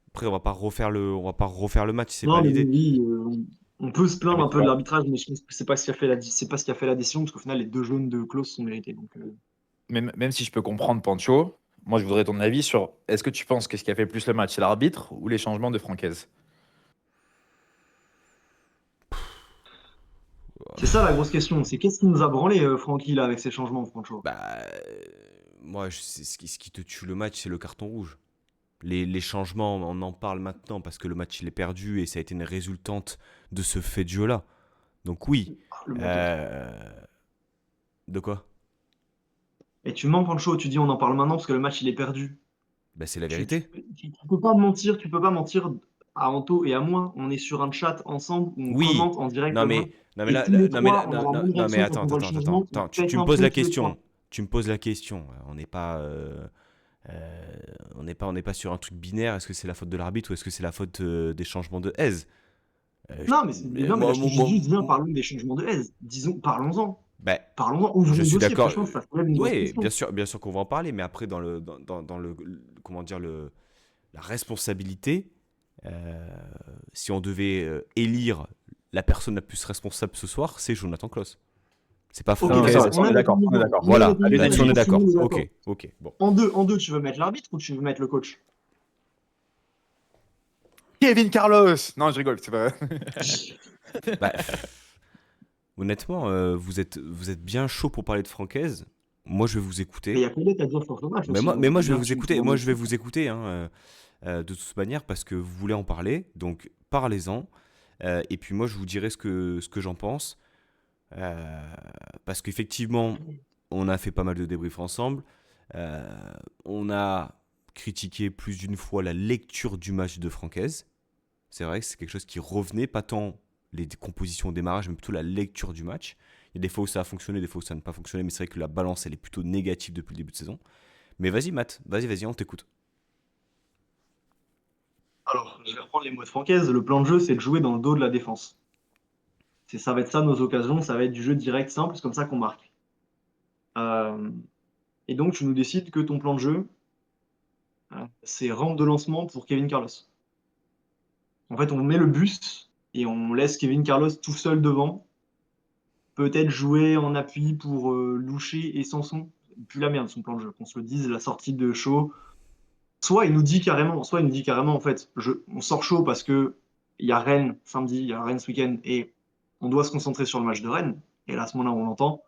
après, on va pas refaire le match, c'est pas Non, mais l'idée. oui, on peut se Ah, plaindre mais un tu peu de vois, l'arbitrage, mais je pense que c'est pas ce qui a fait la décision, parce qu'au final, les 2 jaunes de Klose sont mérités. Donc, même si je peux comprendre Pancho, moi, je voudrais ton avis sur est-ce que tu penses que ce qui a fait le plus le match, c'est l'arbitre ou les changements de Francaise? c'est ça la grosse question. C'est qu'est-ce qui nous a branlé, Francky, là, avec ces changements, Francho? Bah, moi, ce qui te tue le match, c'est le carton rouge. Les changements, on en parle maintenant parce que le match il est perdu et ça a été une résultante de ce fait de jeu-là. Donc oui. Le menteur. Euh, De quoi? Et tu mens, Pancho, tu dis on en parle maintenant parce que le match, il est perdu. Bah c'est la Tu, tu, vérité. tu peux pas mentir, tu peux pas mentir à Anto et à moi. On est sur un chat ensemble où on Oui. commente en direct Non le match. mais non mais Et là, tous les non mais trois, là, on a non, la non, même non, mais réaction quand attends on voit attends le attends attends changement. On attends. Tu, pète tu me un poses plomb la tous les question. trois. Tu me poses la question. On n'est pas sur un truc binaire. Est-ce que c'est la faute de l'arbitre ou est-ce que c'est la faute des changements de aise? Non, mais là, je te dis juste, viens, Moi, parlons des changements de aise. Disons, parlons-en. bah, Parlons-en, je ouvrons le suis dossier. d'accord. Franchement, ça soulève une grosse Oui, question. bien sûr qu'on va en parler, mais après dans le comment dire la responsabilité, euh, si on devait élire la personne la plus responsable ce soir, c'est Jonathan Klaus. C'est pas Ok, Non, ça, Francaise. d'accord. ça, On on a est d'accord. défini On est ça. d'accord. On a Voilà, défini ça. Allez-y, là-dessus on est Je pense que tout le d'accord. monde est Ok, d'accord. ok, bon. En deux, tu veux mettre l'arbitre ou tu veux mettre le coach? Kevin Carlos! Non, je rigole, c'est pas. Bah, honnêtement, vous êtes bien chaud pour parler de Francaise. Moi, je vais vous Mais il y écouter. a peut-être à dire sur ce match Mais aussi. moi, Donc mais je moi, veux je vais bien que vous tu me écouter. Moi, demandes je vais aussi. vous écouter, hein, de toute manière, parce que vous voulez en parler. Donc, parlez-en. Et puis, moi, je vous dirai ce que j'en pense. Euh, Parce qu'effectivement, on a fait pas mal de débriefs ensemble. Euh, on a critiqué plus d'une fois la lecture du match de Francaise. C'est vrai que c'est quelque chose qui revenait, pas tant les compositions au démarrage, mais plutôt la lecture du match. Il y a des fois où ça a fonctionné, des fois où ça n'a pas fonctionné, mais c'est vrai que la balance, elle est plutôt négative depuis le début de saison. Mais vas-y, Matt, vas-y, on t'écoute. Alors, je vais reprendre les mots de Francaise. Le plan de jeu, c'est de jouer dans le dos de la défense. Ça va être ça nos occasions. Ça va être du jeu direct, simple, c'est comme ça qu'on marque. Euh, et donc, tu nous décides que ton plan de jeu, c'est rampe de lancement pour Kevin Carlos. En fait, on met le bus et on laisse Kevin Carlos tout seul devant. Peut-être jouer en appui pour Loucher et Sanson. Plus la merde son plan de jeu. Qu'on se le dise, la sortie de Shaw. Soit il nous dit carrément, en fait, on sort Shaw parce que il y a Rennes samedi, il y a Rennes ce week-end et on doit se concentrer sur le match de Rennes. Et là, à ce moment-là, on l'entend.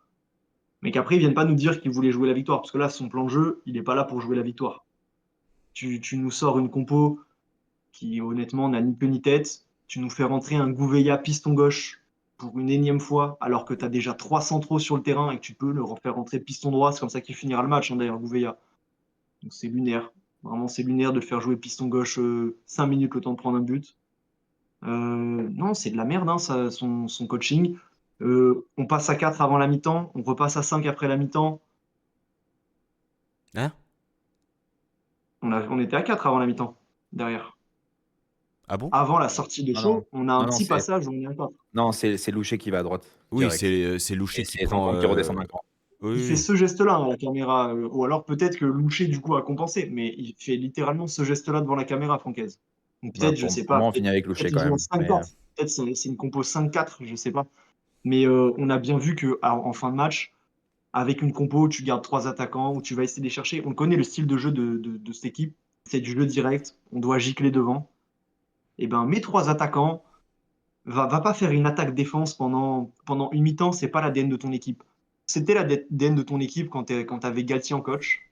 Mais qu'après, ils viennent pas nous dire qu'ils voulaient jouer la victoire. Parce que là, son plan de jeu, il n'est pas là pour jouer la victoire. Tu nous sors une compo qui honnêtement n'a ni queue ni tête. Tu nous fais rentrer un Gouveia piston gauche pour une énième fois, alors que tu as déjà 3 centraux sur le terrain et que tu peux le refaire rentrer piston droit. C'est comme ça qu'il finira le match, hein, d'ailleurs, Gouveia. Donc c'est lunaire. Vraiment, c'est lunaire de le faire jouer piston gauche 5 minutes le temps de prendre un but. Non, c'est de la merde, hein, son coaching. On passe à 4 avant la mi-temps, on repasse à 5 après la mi-temps. Hein? On était à 4 avant la mi-temps, derrière. Ah bon? Avant la sortie de Non, non, Shaw, on a un non, non, petit passage où on est à 4. non, c'est Loucher qui va à droite, Oui, direct. c'est Et Loucher qui c'est prend. Sanson qui redescend d'un cran. Il fait Oui. ce geste-là à la caméra, ou alors peut-être que Louché du coup a compensé, mais il fait littéralement ce geste-là devant la caméra, Francaise. Donc Bah, peut-être, je sais pour pas, moi, on finit avec Louché peut-être il quand joue en même. Mais 5-4, peut-être c'est une compo 5-4, je sais pas. Mais on a bien vu que en fin de match, avec une compo où tu gardes 3 attaquants, où tu vas essayer de les chercher, on connaît le style de jeu de cette équipe, c'est du jeu direct, on doit gicler devant. Et ben mets 3 attaquants, va pas faire une attaque-défense pendant une mi-temps, c'est pas l'ADN de ton équipe. C'était l'ADN de ton équipe quand tu avais Galtier en coach,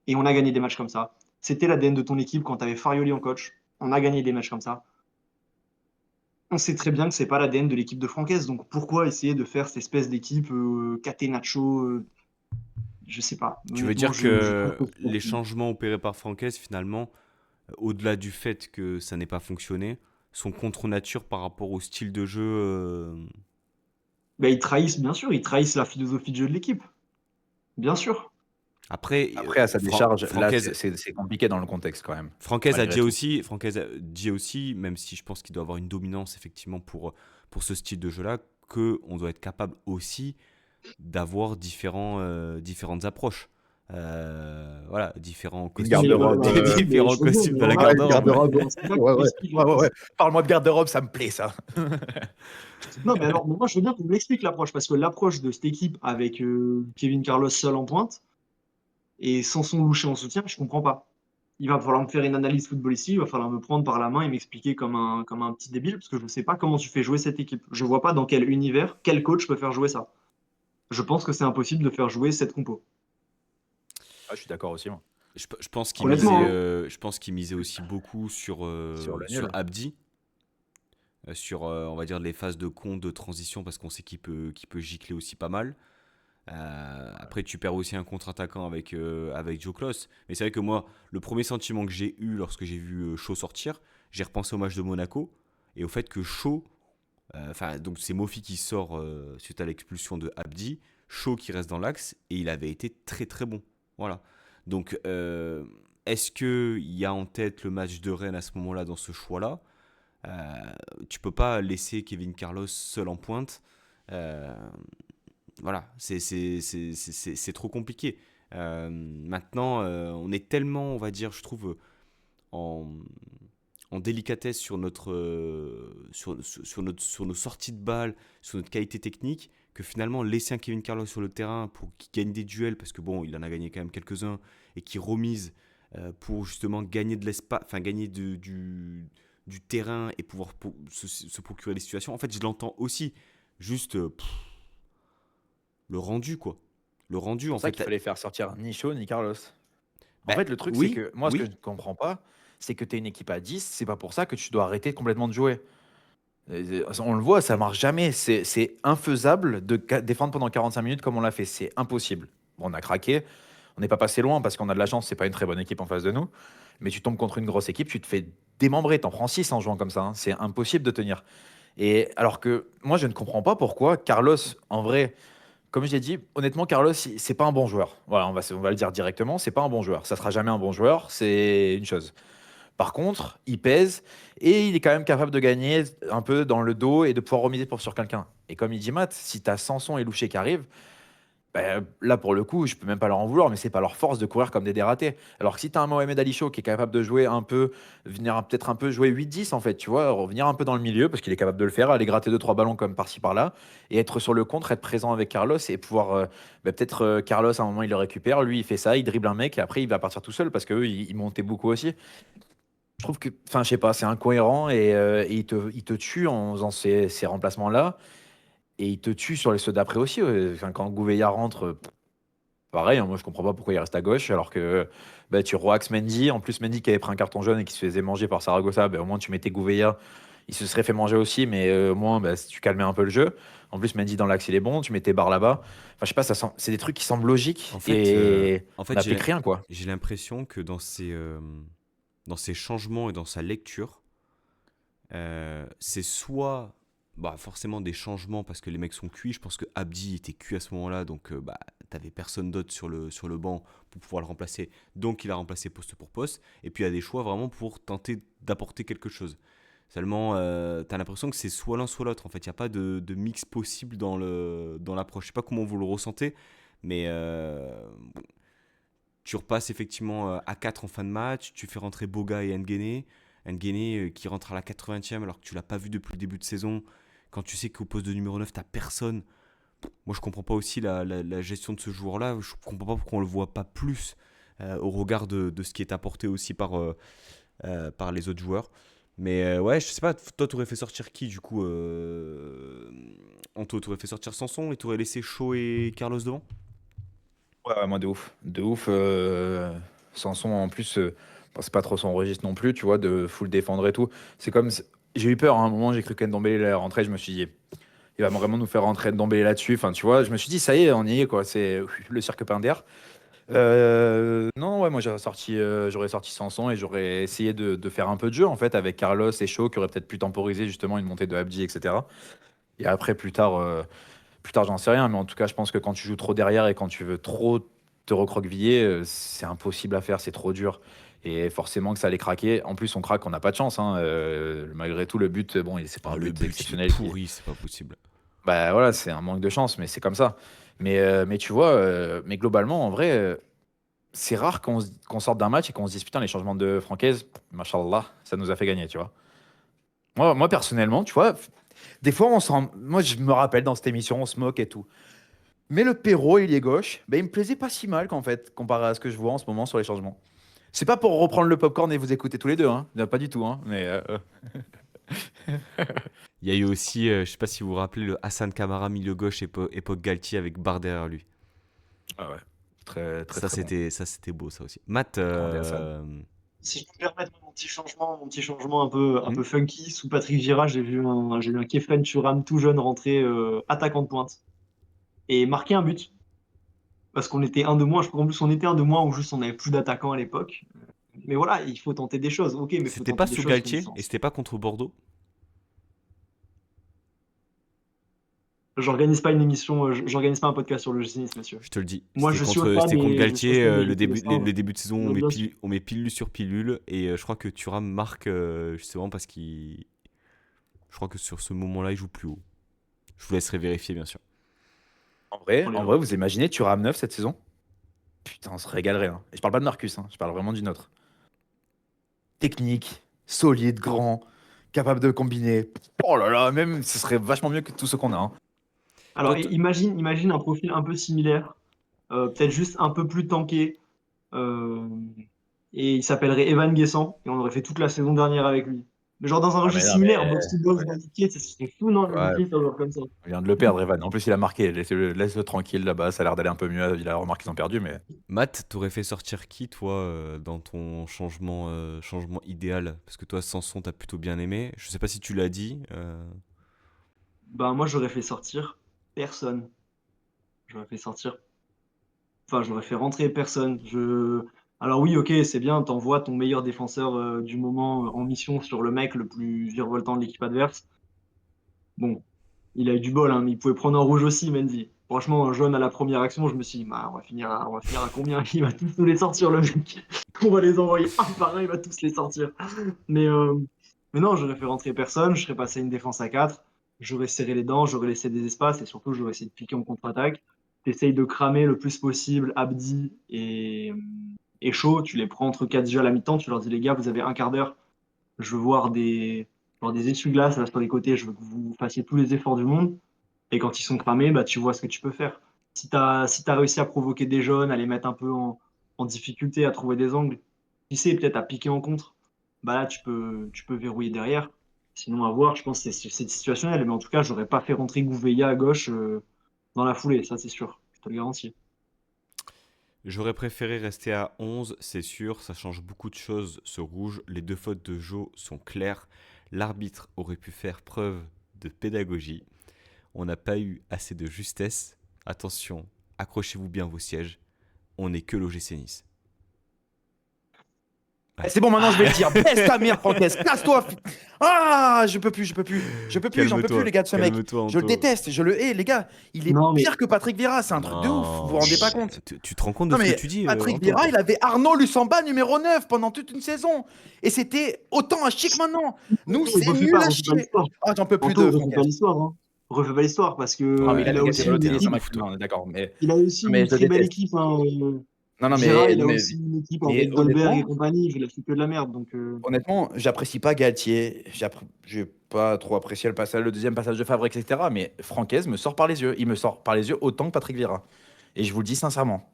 et on a gagné des matchs comme ça. C'était l'ADN de ton équipe quand tu avais Farioli en coach, on a gagné des matchs comme ça. On sait très bien que c'est pas l'ADN de l'équipe de Francaise, donc pourquoi essayer de faire cette espèce d'équipe catenaccio je sais pas. Tu veux Honnêtement, dire je trouve que que les changements opérés par Francaise, finalement, au-delà du fait que ça n'ait pas fonctionné, sont contre nature par rapport au style de jeu. bah, ils trahissent, bien sûr, ils trahissent la philosophie de jeu de l'équipe. Bien sûr. Après, après, à sa décharge, là, Francaise, c'est compliqué dans le contexte quand même, Francaise a malgré dit tout. aussi, Francaise a dit aussi, même si je pense qu'il doit avoir une dominance effectivement pour ce style de jeu-là, qu'on doit être capable aussi d'avoir différentes approches. Voilà, différents Une costumes, Mais garde-robe. mais différents je veux bien, costumes mais dans la voilà, Une garde-robe. garde-robe. c'est ça que Ouais, tu ouais. m'expliques Ouais, ouais, l'approche. ouais. Parle-moi de garde-robe, ça me plaît, ça. Non, mais alors, moi, je veux bien qu'on me l'explique l'approche, parce que l'approche de cette équipe avec Kevin Carlos seul en pointe et Sanson Louché en soutien, je comprends pas. Il va falloir me faire une analyse footballistique, il va falloir me prendre par la main et m'expliquer comme un petit débile, parce que je ne sais pas comment tu fais jouer cette équipe. Je vois pas dans quel univers, quel coach peut faire jouer ça. Je pense que c'est impossible de faire jouer cette compo. Ah, je suis d'accord aussi, moi. Honnêtement, hein. Je pense qu'il misait aussi beaucoup Sur le sur nul. Abdi, sur on va dire les phases de compte de transition parce qu'on sait qu'il peut gicler aussi pas mal. Après, tu perds aussi un contre-attaquant avec Joe Klos. Mais c'est vrai que moi, le premier sentiment que j'ai eu lorsque j'ai vu Shaw sortir, j'ai repensé au match de Monaco et au fait que Shaw, enfin, donc c'est Mofi qui sort suite à l'expulsion de Abdi, Shaw qui reste dans l'axe et il avait été très très bon. Voilà. Donc, est-ce qu'il y a en tête le match de Rennes à ce moment-là dans ce choix-là? Tu peux pas laisser Kevin Carlos seul en pointe. Euh, voilà, c'est trop compliqué. Maintenant, on est tellement, on va dire, je trouve, en, en délicatesse sur nos sorties de balles, sur notre qualité technique, que finalement, laisser un Kevin Carlos sur le terrain pour qu'il gagne des duels, parce que bon, il en a gagné quand même quelques-uns, et qui remise pour justement gagner de l'espace, enfin gagner du terrain et pouvoir se procurer des situations. En fait, je l'entends aussi. Juste, le rendu, quoi. Le rendu, C'est en pour ça fait. qu'il fallait faire sortir ni Shaw ni Carlos. En Bah, fait, le truc, c'est oui, que moi, ce que je oui. ne comprends pas, c'est que tu es une équipe à 10, c'est pas pour ça que tu dois arrêter complètement de jouer. On le voit, ça marche jamais. C'est infaisable de défendre pendant 45 minutes comme on l'a fait. C'est impossible. Bon, on a craqué. On n'est pas passé loin parce qu'on a de la chance. C'est pas une très bonne équipe en face de nous. Mais tu tombes contre une grosse équipe, tu te fais démembrer. T'en prends 6 en jouant comme ça, hein. C'est impossible de tenir. Et alors que moi, je ne comprends pas pourquoi Carlos, en vrai, comme je l'ai dit, honnêtement, Carlos, c'est pas un bon joueur. Voilà, on va le dire directement, c'est pas un bon joueur. Ça sera jamais un bon joueur, c'est une chose. Par contre, il pèse et il est quand même capable de gagner un peu dans le dos et de pouvoir remiser sur quelqu'un. Et comme il dit Matt, si tu as Sanson et Louché qui arrivent, bah, là pour le coup, je peux même pas leur en vouloir, mais c'est pas leur force de courir comme des dératés. Alors que si tu as un Mohamed Ali Chaud qui est capable de jouer un peu, venir peut-être un peu jouer 8-10 en fait, tu vois, revenir un peu dans le milieu parce qu'il est capable de le faire, aller gratter deux trois ballons comme par-ci par-là et être sur le contre, être présent avec Carlos et pouvoir peut-être Carlos à un moment il le récupère, lui il fait ça, il dribble un mec et après il va partir tout seul parce qu'eux ils montaient beaucoup aussi. Je trouve que, enfin, je sais pas, c'est incohérent et il te tue en faisant ces remplacements-là. Et il te tue sur les ceux d'après aussi. Ouais. Enfin, quand Gouveia rentre, pareil, hein, moi je comprends pas pourquoi il reste à gauche alors que bah, tu roaxes Mendy. En plus, Mendy qui avait pris un carton jaune et qui se faisait manger par Saragossa, bah, au moins tu mettais Gouveia. Il se serait fait manger aussi, mais au moins bah, tu calmais un peu le jeu. En plus, Mendy dans l'axe il est bon, tu mettais Barre là-bas. Enfin, je sais pas, c'est des trucs qui semblent logiques et En on fait n'applique rien quoi. j'ai l'impression que dans ces changements et dans sa lecture, c'est soit bah, forcément des changements parce que les mecs sont cuits. Je pense que Abdi était cuit à ce moment-là, donc bah, t'avais personne d'autre sur le banc pour pouvoir le remplacer. Donc il a remplacé poste pour poste. Et puis il y a des choix vraiment pour tenter d'apporter quelque chose. Seulement, t'as l'impression que c'est soit l'un soit l'autre. En fait, il n'y a pas de mix possible dans l'approche. Je sais pas comment vous le ressentez, Mais bon, tu repasses effectivement à 4 en fin de match, tu fais rentrer Boga et Nguene. Nguene qui rentre à la 80e alors que tu l'as pas vu depuis le début de saison. Quand tu sais qu'au poste de numéro 9, t'as personne. Moi, je comprends pas aussi la gestion de ce joueur-là. Je comprends pas pourquoi on le voit pas plus au regard de ce qui est apporté aussi par les autres joueurs. Mais ouais, je sais pas, toi, t'aurais fait sortir qui du coup Anto, t'aurais fait sortir Sanson et t'aurais laissé Shaw et Carlos devant? Ouais, moi de ouf. De ouf. Sanson, en plus, bon, c'est pas trop son registre non plus, tu vois, de full défendre et tout. C'est comme. J'ai eu peur, hein, à un moment, j'ai cru qu'Ndombele allait rentrer, je me suis dit, il va vraiment nous faire rentrer Ndombele là-dessus. Enfin, tu vois, je me suis dit, ça y est, on y est, quoi. C'est le cirque Pinder. Non, ouais, moi j'aurais sorti Sanson et j'aurais essayé de faire un peu de jeu en fait avec Carlos et Shaw qui aurait peut-être pu temporiser justement une montée de Abdi, etc. Et après, plus tard, j'en sais rien, mais en tout cas, je pense que quand tu joues trop derrière et quand tu veux trop te recroqueviller, c'est impossible à faire, c'est trop dur. Et forcément que ça allait craquer. En plus, on craque, on n'a pas de chance, hein. Malgré tout, le but, bon, c'est pas Ah, un le but but, il est exceptionnel. pourri, c'est pas possible. Bah voilà, c'est un manque de chance, mais c'est comme ça. Mais tu vois, mais globalement, en vrai, c'est rare qu'on sorte d'un match et qu'on se dise putain, les changements de Francaise, machallah, ça nous a fait gagner, tu vois. Moi personnellement, tu vois, des fois, moi, je me rappelle dans cette émission, on se moque et tout. Mais le Perrault, il est gauche, ben, il me plaisait pas si mal qu'en fait, comparé à ce que je vois en ce moment sur les changements. C'est pas pour reprendre le popcorn et vous écouter tous les deux, hein. Non, pas du tout, hein. Mais Il y a eu aussi, je sais pas si vous vous rappelez, le Hassan Kamara milieu gauche époque Galtier avec Barre derrière lui. ah ouais, très très Ça très bon. C'était beau ça aussi. Matt, Grandi Hassan. Si je peux me permettre mon petit changement un hmm peu funky, sous Patrick Vieira, j'ai vu un Kefren Turam tout jeune rentrer attaquant de pointe et marquer un but. Parce qu'on était un de moins, je crois qu'en plus on était un de moins ou juste on n'avait plus d'attaquants à l'époque. Mais voilà, il faut tenter des choses. Ok, mais il faut C'était pas tenter des sous choses qui ont du Galtier et sens. c'était pas contre Bordeaux. J'organise pas une émission, j'organise pas un podcast sur le cynisme, monsieur. Je te le dis. Moi, je suis au stade C'était contre et je suis au Galtier. stade et Le j'écoute le début, singe. le début de saison, Bien sûr. on met pilule sur pilule. Et je crois que Thuram marque justement parce qu'il. Je crois que sur ce moment-là, il joue plus haut. Je vous laisserai vérifier, bien sûr. On les En vrai, vous imaginez Thuram 9 cette saison? Putain, on se régalerait, hein. Et je parle pas de Marcus, hein, je parle vraiment d'une autre. Technique, solide, grand, capable de combiner. Oh là là, même ce serait vachement mieux que tout ce qu'on a, hein. Alors, Toi, imagine un profil un peu similaire, peut-être juste un peu plus tanké, euh, et il s'appellerait Evan Guessant, et on aurait fait toute la saison dernière avec lui. Mais genre dans un Ouais, mais registre non, similaire, mais. box to box, Ouais, bandiqué, ça serait fou, non, ouais, bandiqué, ça doit comme ça. on vient de le perdre, Evan. En plus, il a marqué. Laisse-le tranquille là-bas, ça a l'air d'aller un peu mieux. Il a remarqué qu'ils ont perdu, mais. Matt, t'aurais fait sortir qui, toi, dans ton changement idéal? Parce que toi, Sanson, t'as plutôt bien aimé. Je sais pas si tu l'as dit. Bah, moi, j'aurais fait sortir personne. J'aurais fait sortir. Enfin, j'aurais fait rentrer personne. Alors, oui, ok, c'est bien, t'envoies ton meilleur défenseur du moment en mission sur le mec le plus virevoltant de l'équipe adverse. Bon, il a eu du bol, hein, mais il pouvait prendre un rouge aussi, Mendy. Franchement, un jaune à la première action, je me suis dit, bah, on va finir à combien? Il va tous nous les sortir, le mec. On va les envoyer un par un, il va tous les sortir. Mais, euh, mais non, j'aurais fait rentrer personne, je serais passé à une défense à 4, j'aurais serré les dents, j'aurais laissé des espaces et surtout, j'aurais essayé de piquer en contre-attaque. T'essayes de cramer le plus possible Abdi et Shaw, tu les prends entre 4 jeux à la mi-temps, tu leur dis, les gars, vous avez un quart d'heure, je veux voir genre des essuie-glaces là, sur les côtés, je veux que vous fassiez tous les efforts du monde. Et quand ils sont cramés, bah, tu vois ce que tu peux faire. Si t'as réussi à provoquer des jeunes, à les mettre un peu en difficulté, à trouver des angles, qui sait, peut-être à piquer en contre, bah là, tu peux verrouiller derrière. Sinon, à voir, je pense que c'est situationnel. Mais en tout cas, j'aurais pas fait rentrer Gouveia à gauche dans la foulée, ça c'est sûr. Je te le garantis. J'aurais préféré rester à 11, c'est sûr, ça change beaucoup de choses, ce rouge. Les deux fautes de Jo sont claires. L'arbitre aurait pu faire preuve de pédagogie. On n'a pas eu assez de justesse. Attention, accrochez-vous bien vos sièges. On n'est que l'OGC Nice. Eh, c'est bon, maintenant je vais le dire. Baisse ta mère, Francaise. Casse-toi. Ah, je peux plus, j'en peux plus, Calme-toi, les gars, de ce mec. calme-toi, Je le Anto. déteste, je le hais, les gars. Il est Non, mais pire que Patrick Vieira, c'est un truc de ouf. Vous vous rendez pas compte? Tu te rends compte de Non, ce que mais tu dis, Patrick Anto, ou Vieira, pas? il avait Arnaud Lussamba numéro 9 pendant toute une saison. Et c'était autant à chic maintenant. Nous, c'est refais nul pas, à refais pas chier. l'histoire. Ah, j'en peux plus Anto, de refais pas Francaise. l'histoire, hein. refais pas l'histoire parce Non, mais que il a il a négatif aussi une Balotelli, ça équipe. ouf, m'a. toi. Non, on est d'accord. Il a aussi Non, mais une je le très belle déteste. équipe. Hein. Non, non, Gérard, il non, a mais, aussi une équipe mais avec Dolberg et honnêtement, compagnie. Il a fait que de la merde. honnêtement, j'apprécie pas Galtier. J'ai pas trop apprécié le deuxième passage de Favre, etc. Mais Francaise me sort par les yeux. Il me sort par les yeux autant que Patrick Vieira. Et je vous le dis sincèrement.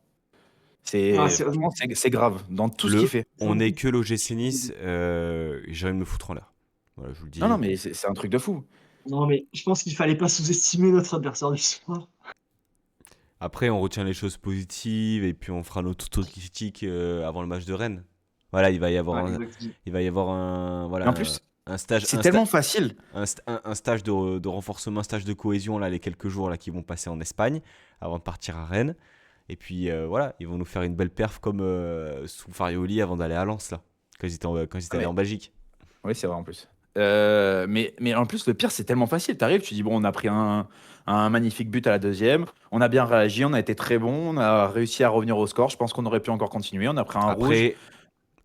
Ah, Franchement, c'est grave dans tout ce qu'il fait. On n'est que l'OGC Nice, j'ai envie de me foutre en l'air. Voilà, je vous le Non, non, dis. mais c'est un truc de fou. Non, mais je pense qu'il fallait pas sous-estimer notre adversaire du soir. Après, on retient les choses positives et puis on fera notre critique avant le match de Rennes. Voilà, Ouais, exactement. il va y avoir Et en voilà, plus, un stage, c'est tellement facile. un stage de renforcement, un stage de cohésion là, les quelques jours là qui vont passer en Espagne avant de partir à Rennes. Et puis voilà, ils vont nous faire une belle perf comme sous Farioli avant d'aller à Lens là, quand ils étaient Ah, allés mais en Belgique. oui, c'est vrai en plus. Mais en plus, le pire, c'est tellement facile. T'arrives, tu dis, bon, on a pris un magnifique but à la deuxième. On a bien réagi, on a été très bon. On a réussi à revenir au score. Je pense qu'on aurait pu encore continuer. On a pris Après,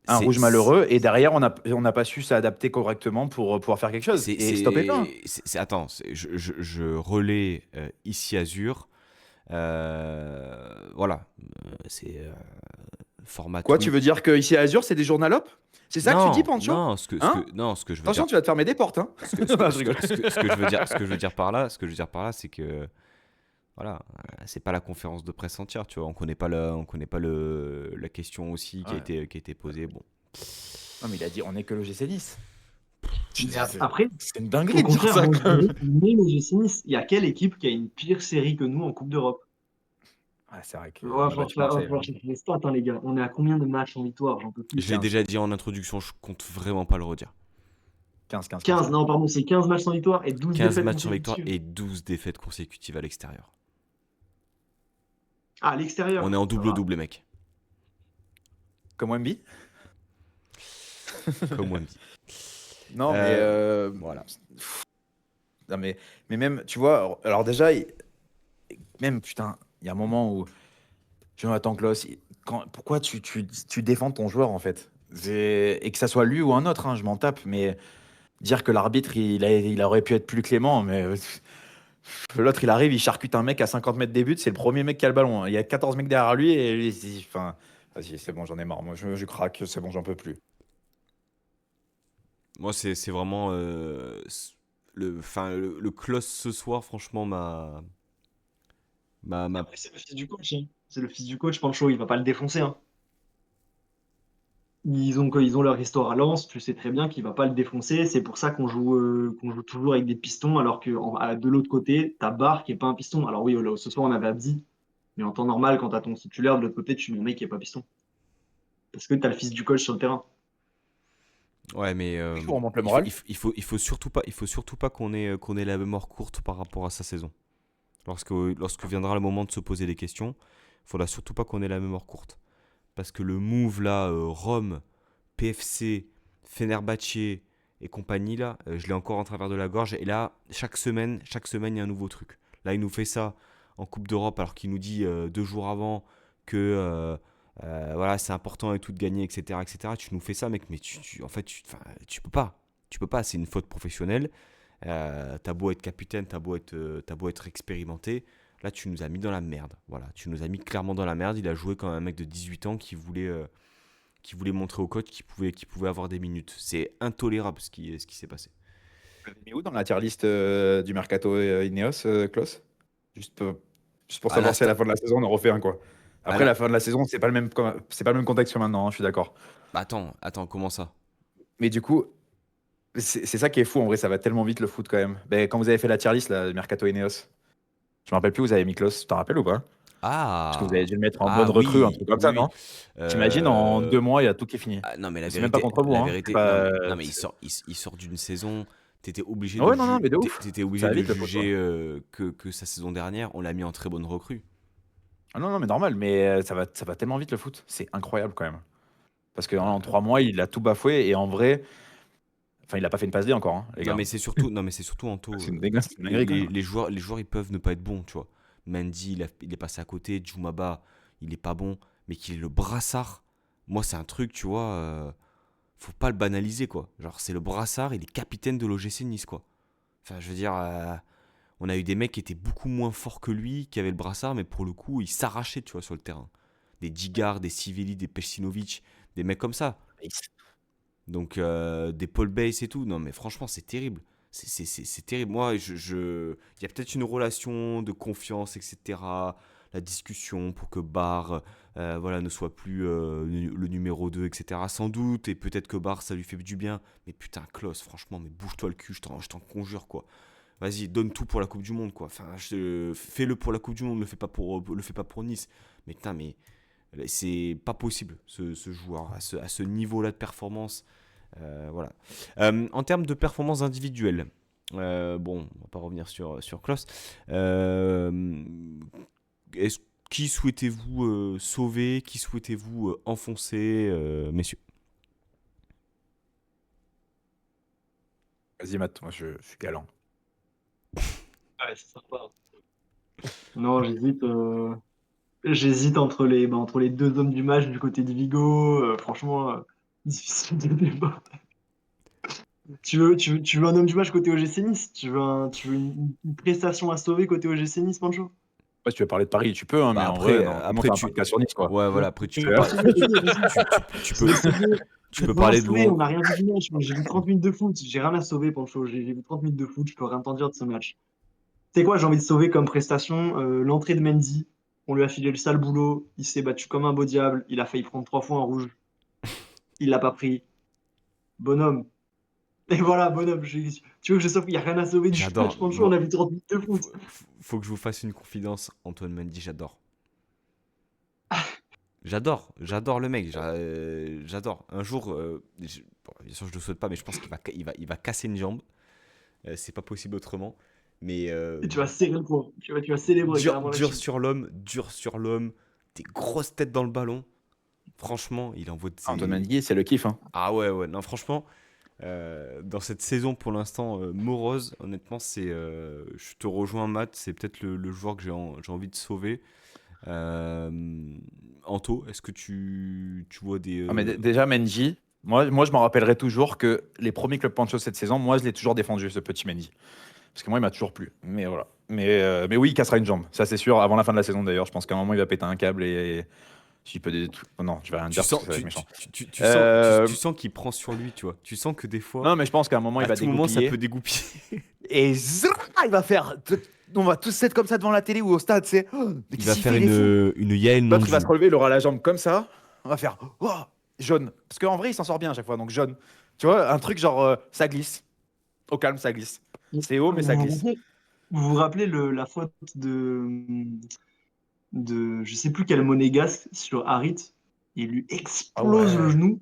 un c'est rouge malheureux. Et derrière, on n'a pas su s'adapter correctement pour pouvoir faire quelque chose. Et stop et plein. attends, je relais ici Azur. Voilà, c'est format Quoi, tu tweet. veux dire que ici à Azur, c'est des journalopes? C'est ça que tu dis, Non, Pancho? non, Hein? non, ce que je veux dire, Attention, tu vas te fermer des portes, hein? Non, je rigole. ce que je veux dire, ce que je veux dire par là, c'est que voilà, c'est pas la conférence de presse entière, tu vois. On connaît pas la question aussi Ouais. qui a été posée. Bon, Non, mais il a dit, on est que le GC Nice. Mais après, C'est une au dinguerie de dire contraire, ça, moi, quand je même. dirais que même le GC Nice, il y a quelle équipe qui a une pire série que nous en Coupe d'Europe? Ouais, c'est vrai Il qu'on a battu va Marseille, falloir hein. chercher les stats, hein, les gars. On est à combien de matchs en victoire? J'en peux plus. je l'ai 15. déjà dit en introduction, je compte vraiment pas le redire. 15. 15, non, pardon, c'est 15 matchs sans victoire et 12 15 défaites matchs sans victoire consécutives. et 12 défaites consécutives à l'extérieur. Ah, à On est l'extérieur, en ça va. double-double, les mecs, Comme Wemby? comme Wemby. Non, mais, Voilà. non, mais même, tu vois, alors déjà, même, putain, il y a un moment où Jonathan Klaus, pourquoi tu défends ton joueur, en fait? Et que ça soit lui ou un autre, hein, je m'en tape, mais dire que l'arbitre, il aurait pu être plus clément, mais l'autre, il arrive, il charcute un mec à 50 mètres des buts, c'est le premier mec qui a le ballon, hein. Il y a 14 mecs derrière lui, et lui, enfin, vas-y, c'est bon, j'en ai marre, moi, je craque, c'est bon, j'en peux plus. Moi, c'est vraiment le close ce soir, franchement, m'a Après, c'est le fils du coach. Hein. C'est le fils du coach, Pancho, il va pas le défoncer. Hein. Ils ont leur histoire à Lens, tu sais très bien qu'il va pas le défoncer. C'est pour ça qu'on joue toujours avec des pistons, alors que de l'autre côté, t'as Barre qui est pas un piston. Alors oui, là, ce soir on avait Abdi, mais en temps normal, quand t'as ton titulaire de l'autre côté, tu mets un mec qui est pas piston. Parce que t'as le fils du coach sur le terrain. Ouais, mais Je vous remonte le moral. il faut surtout pas qu'on ait la mémoire courte par rapport à sa saison. Lorsque viendra le moment de se poser des questions, il faudra surtout pas qu'on ait la mémoire courte. Parce que le move là, Rome, PFC, Fenerbahçe et compagnie là, je l'ai encore en travers de la gorge. Et là, chaque semaine, il y a un nouveau truc. Là, il nous fait ça en Coupe d'Europe alors qu'il nous dit 2 jours avant que voilà, c'est important et tout de gagner, etc., etc. Tu nous fais ça, mec, mais en fait, tu peux pas. Tu peux pas, c'est une faute professionnelle. T'as beau être capitaine, t'as beau être expérimenté. Là, tu nous as mis dans la merde. Voilà, tu nous as mis clairement dans la merde. Il a joué comme un mec de 18 ans qui voulait montrer au coach qu'il pouvait avoir des minutes. C'est intolérable ce qui s'est passé. Vous l'avez mis où dans la tier list du Mercato Ineos, Klaus? Juste, juste pour À savoir si à l'instant. la fin de la saison, on en refait un, quoi. À Après, la- la fin de la saison, c'est pas le même contexte que maintenant, hein, je suis d'accord. Bah, attends, comment ça? Mais du coup, c'est ça qui est fou, en vrai, ça va tellement vite le foot quand même. Ben, quand vous avez fait la tier list, là, le Mercato Ineos, je me rappelle plus, vous avez mis Klaus, tu t'en rappelles ou pas? Parce que vous avez Ah, dû le mettre en bonne ah recrue, un oui, truc comme ça, oui, oui. non? T'imagines, en 2 mois, il y a tout qui est fini. Non, mais Et c'est même pas contre vous, hein. C'est pas. non, mais il sort d'une saison. Ah ouais, non, non, mais de ouf. T'étais Ça obligé va de vite le foot, quoi. juger que sa saison dernière, on l'a mis en très bonne recrue. Ah non, non, mais normal, mais ça va tellement vite le foot. C'est incroyable quand même. Parce qu'en Bah, 3 mois, il a tout bafoué et en vrai, enfin, il a pas fait une passe D encore, hein, les gars. non, mais c'est surtout Anto. C'est une dinguerie, quand même. Les joueurs, ils peuvent ne pas être bons, tu vois. Mendy, il est passé à côté. Djoumaba, il est pas bon. Mais qu'il est le brassard, moi, c'est un truc, tu vois. Faut pas le banaliser, quoi. Genre, c'est le brassard, il est capitaine de l'OGC Nice, quoi. Enfin, je veux dire, On a eu des mecs qui étaient beaucoup moins forts que lui, qui avaient le brassard, mais pour le coup, ils s'arrachaient, tu vois, sur le terrain. Des Djigard, des Siveli, des Pecinovic, des mecs comme ça. Donc, des Paul Bass et tout. Non, mais franchement, c'est terrible. C'est terrible. Moi, il y a peut-être une relation de confiance, etc. La discussion pour que Barr voilà, ne soit plus le numéro 2, etc. Sans doute. Et peut-être que Barr, ça lui fait du bien. Mais putain, Klaus, franchement, mais bouge-toi le cul, je t'en conjure, quoi. Vas-y, donne tout pour la Coupe du Monde, quoi. Enfin, fais-le pour la Coupe du Monde, le fais pas pour Nice. Mais putain, mais c'est pas possible, ce joueur, à ce niveau-là de performance. Voilà. En termes de performance individuelle, bon, on va pas revenir sur Klaus. Est-ce, qui souhaitez-vous sauver? Qui souhaitez-vous enfoncer, messieurs? Vas-y, Matt, moi je suis galant. Ouais, c'est sympa. Non, j'hésite entre les deux hommes du match du côté de Vigo. Franchement, difficile de débat. Tu veux un homme du match côté OGC Nice? Tu veux une prestation à sauver côté OGC Nice, Pancho? Ouais, si tu veux parler de Paris, tu peux, hein, mais Bah en vrai, après, non, après c'est un tu, podcast sur Nice, quoi. ouais, voilà, après tu peux pas, Vas-y, vas-y, vas-y. tu Je vais peux, essayer. tu peux Voilà, parler de sauver, on long. n'a rien vu du match. Moi, j'ai vu 30 minutes de foot. J'ai rien à sauver, Pancho. J'ai vu 30 minutes de foot. Je peux rien t'en dire de ce match. Tu sais quoi, j'ai envie de sauver comme prestation l'entrée de Mendy. On lui a filé le sale boulot. Il s'est battu comme un beau diable. Il a failli prendre 3 fois en rouge. Il l'a pas pris. Bonhomme. Et voilà, bonhomme. Tu veux que je sauve? Il n'y a rien à sauver du J'adore. match, Pancho. On a vu 30 minutes de foot. Faut que je vous fasse une confidence, Antoine Mendy, j'adore. J'adore le mec, j'adore. Un jour, bon, bien sûr je le souhaite pas, mais je pense qu'il va casser une jambe. C'est pas possible autrement. Mais Et tu vas serrer le point. Tu vas célébrer carrément la chute. dur sur l'homme, des grosses têtes dans le ballon. Franchement, il envoie de Antoine ses... Mendy, c'est le kiff, hein. Ah ouais, non franchement, dans cette saison pour l'instant morose, honnêtement, je te rejoins Matt, c'est peut-être le joueur que j'ai envie de sauver. Euh, Anto, est-ce que tu vois des... Ah, mais déjà, Mendy, moi, je m'en rappellerai toujours que les premiers clubs Pancho cette saison, moi, je l'ai toujours défendu, ce petit Mendy. Parce que moi, il m'a toujours plu. Mais voilà. Mais oui, il cassera une jambe. Ça, c'est sûr. Avant la fin de la saison, d'ailleurs. Je pense qu'à un moment, il va péter un câble et s'il peut des trucs. Oh non, je vais rien Tu dire parce sens, que ça va être méchant. tu sens, Euh, tu sens qu'il prend sur lui, tu vois. Tu sens que des fois, Non, mais je pense qu'à un moment, il à va tout moment, ça dégoupiller. peut dégoupiller. Et il va faire. On va tous être comme ça devant la télé ou au stade, c'est. Mais Il qu'est-ce va qu'il faire fait, il est fou. une Yael non L'autre, il va se relever, il aura la jambe comme ça. On va faire. Oh, jaune. Parce qu'en vrai, il s'en sort bien à chaque fois, donc jaune. Tu vois, un truc genre. Ça glisse. Au calme, ça glisse. C'est haut, mais ça glisse. Vous vous rappelez la faute je sais plus quel monégasque sur Harit? Il lui Ah explose le ouais. genou.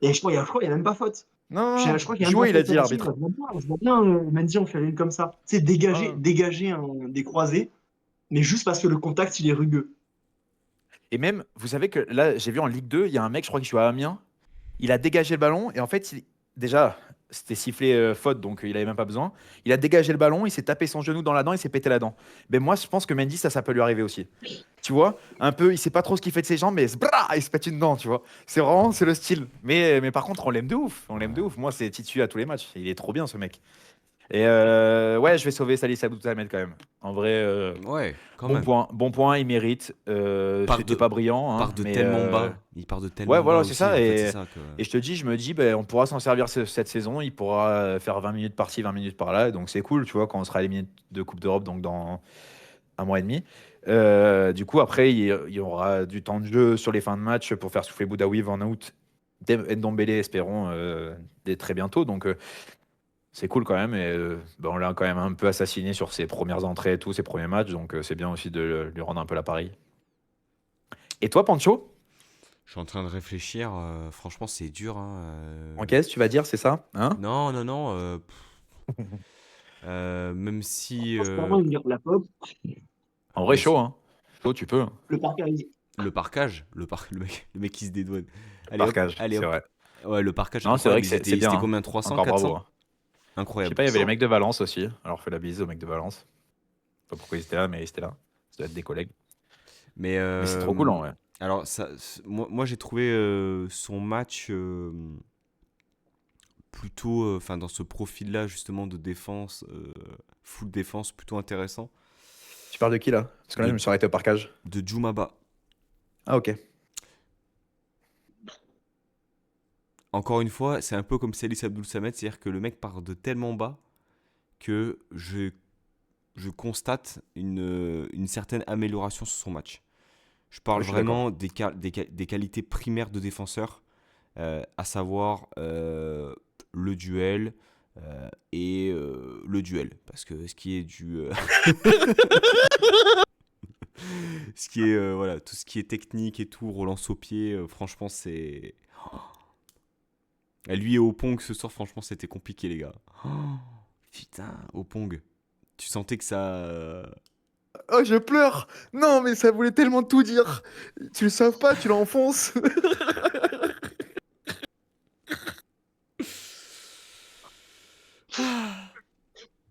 Et je crois qu'il n'y a même pas faute. Non, Je, non, je crois qu'il n'y a même jouer, pas il a faute dit là-dessus. l'arbitre. Je vois bien Mendy en faire une comme ça. Tu sais, Ah. dégager des croisés, mais juste parce que le contact, il est rugueux. Et même, vous savez que là, j'ai vu en Ligue 2, il y a un mec, je crois qu'il joue à Amiens. Il a dégagé le ballon et en fait, déjà, c'était sifflé faute, donc il avait même pas besoin. Il a dégagé le ballon, il s'est tapé son genou dans la dent, il s'est pété la dent. Mais moi, je pense que Mendy, ça peut lui arriver aussi. Tu vois, un peu, il sait pas trop ce qu'il fait de ses jambes, mais il se pète une dent, tu vois. C'est le style. Mais par contre, on l'aime de ouf. On l'aime de ouf. Moi, c'est Titu à tous les matchs. Il est trop bien, ce mec. Et ouais, je vais sauver Salih Abdoulhamid quand même. En vrai, Ouais, quand même. bon point, il mérite. Part C'était de, pas brillant, hein, part de mais tellement bas. Il part de ouais, tellement bas voilà, c'est aussi. ça. En fait, c'est ça que... Et je me dis, ben, on pourra s'en servir cette saison. Il pourra faire 20 minutes par-ci, 20 minutes par-là. Donc c'est cool, tu vois, quand on sera éliminé de Coupe d'Europe, donc dans un mois et demi. Du coup, après, il y aura du temps de jeu sur les fins de match pour faire souffler Boudaoui en août. Ndombele, espérons, dès très bientôt. Donc c'est cool quand même. Et ben, on l'a quand même un peu assassiné sur ses premières entrées et tout, ses premiers matchs. Donc c'est bien aussi de lui rendre un peu l'appareil. Et toi, Pancho? Je suis en train de réfléchir. Franchement, c'est dur. Hein, En caisse, tu vas dire, c'est ça, hein? Non, non, non. Même si C'est vraiment une guerre de la pop. En vrai, mais chaud, hein. Chaud, tu peux. Le parc le parquage, le mec qui se dédouane. Allez hop, Parcage, allez c'est hop. vrai. Ouais, le parquage, Non, c'est vrai incroyable. que Ils étaient, c'est ils bien, étaient hein. combien? 300, Encore bravo, 400? hein. Je sais Incroyable. pas, il y avait les mecs de Valence aussi. Alors, je fais la bise aux mecs de Valence. Je sais pas pourquoi ils étaient là, mais ils étaient là. Ça doit être des collègues. Mais Mais c'est trop cool, en vrai. alors, moi j'ai trouvé son match plutôt, enfin dans ce profil-là justement de défense, full défense, plutôt intéressant, Tu parles de qui là? Parce que là, de, je me suis arrêté au parkage. de Djoumaba. Ah, ok. Encore une fois, c'est un peu comme Salis Abdul Samed, c'est-à-dire que le mec part de tellement bas que je constate une certaine amélioration sur son match. Je parle Ouais, je suis d'accord. vraiment des qualités primaires de défenseur, à savoir le duel et le duel. Parce que ce qui est ce qui est, voilà, tout ce qui est technique et tout, relance au pied, franchement, c'est. Lui et Opong ce soir, franchement, c'était compliqué, les gars. Oh, putain, Opong. Tu sentais que ça. Oh, je pleure! Non, mais ça voulait tellement tout dire! Tu le sauves pas, tu l'enfonces!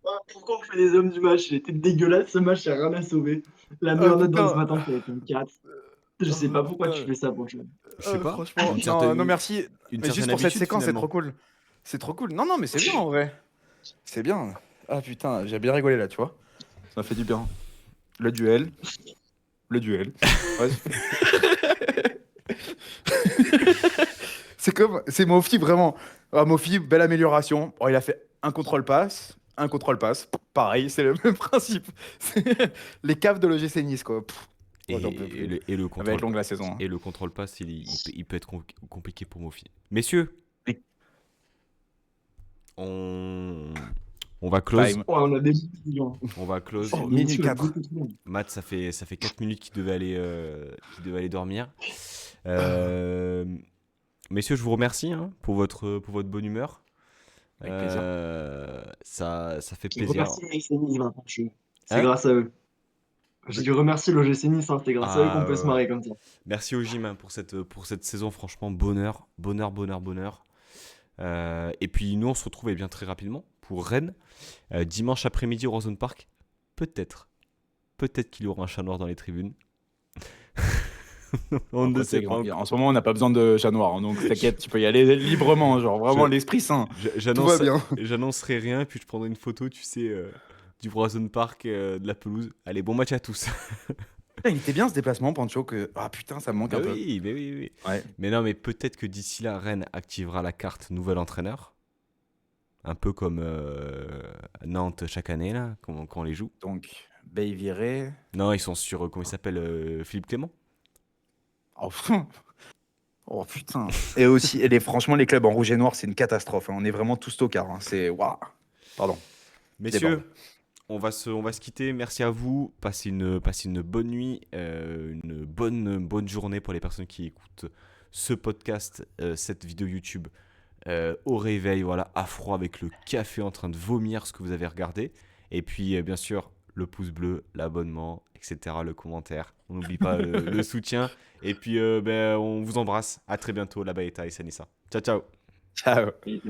Ah, pourquoi on fait les hommes du match? Il était dégueulasse ce match, il n'y a rien à sauver. La Oh meilleure note dans ce putain! matin, ça va être un 4. Je sais Oh pas pourquoi tu putain! fais ça, franchement. Je sais pas. Franchement, Une non, non certaine, merci. une Mais juste certaine pour cette habitude, séquence, c'est trop finalement. cool. C'est trop cool. Non, non, mais c'est bien en vrai. C'est bien. Ah putain, j'ai bien rigolé là, tu vois. Ça m'a fait du bien. Le duel. Le duel. Ouais. C'est Mofi vraiment. Ah, Mofi, belle amélioration. Bon, il a fait un contrôle passe, un contrôle passe. Pareil, c'est le même principe. C'est les caves de l'OGC Nice, quoi. Et, Oh, j'en peux plus. et le Ça va être contrôle, longue la saison. Hein. et le contrôle pass, il peut être compliqué pour Mofi. Messieurs, Et- on, on va close. Time. Oh, on a des décisions. On va close. Oh, Des minuit décisions 4. beaucoup trop longues. Matt, ça fait 4 minutes qu'il devait aller dormir. Euh, Messieurs, je vous remercie hein, pour votre bonne humeur. Avec plaisir. Ça fait Je plaisir. remercie l'OGC Nice, Vincent, c'est Hein grâce à eux. J'ai dû remercier l'OGC Nice, hein, c'est grâce à eux qu'on Ah, peut se marrer comme ça. merci au gym hein, pour cette saison, franchement, bonheur, bonheur, bonheur, bonheur. Et puis nous, on se retrouve eh bien, très rapidement pour Rennes, dimanche après-midi au Horizon Park. Peut-être qu'il y aura un chat noir dans les tribunes. On ne Après, sait pas. en ce moment, on n'a pas besoin de chat noir, hein, donc t'inquiète, tu peux y aller librement, genre vraiment Je- l'esprit sain. Tout J'annonce, va bien. j'annoncerai rien, puis je prendrai une photo, tu sais, du Horizon Park, de la pelouse. Allez, bon match à tous. Putain, il était bien ce déplacement, Pancho, que... Ah putain, ça me manque Bah un peu. oui, bah oui, oui. Ouais. Mais non, mais peut-être que d'ici là, Rennes activera la carte nouvel entraîneur. Un peu comme Nantes chaque année, là, quand on les joue. Donc, Bay viré. Non, ils sont sur, comment il s'appelle, Philippe Clément. Oh, oh, putain. Et aussi, franchement, les clubs en rouge et noir, c'est une catastrophe. Hein. On est vraiment tous tocards. Hein. C'est. Waouh. Pardon. Messieurs, on va se quitter. Merci à vous. Passez une bonne nuit, une bonne journée pour les personnes qui écoutent ce podcast, cette vidéo YouTube au réveil, voilà, à froid avec le café en train de vomir ce que vous avez regardé. Et puis, bien sûr, le pouce bleu, l'abonnement, etc., le commentaire. On n'oublie pas le soutien. Et puis, on vous embrasse. À très bientôt. La Baeta et Sanissa. Ciao, ciao. Ciao. Et-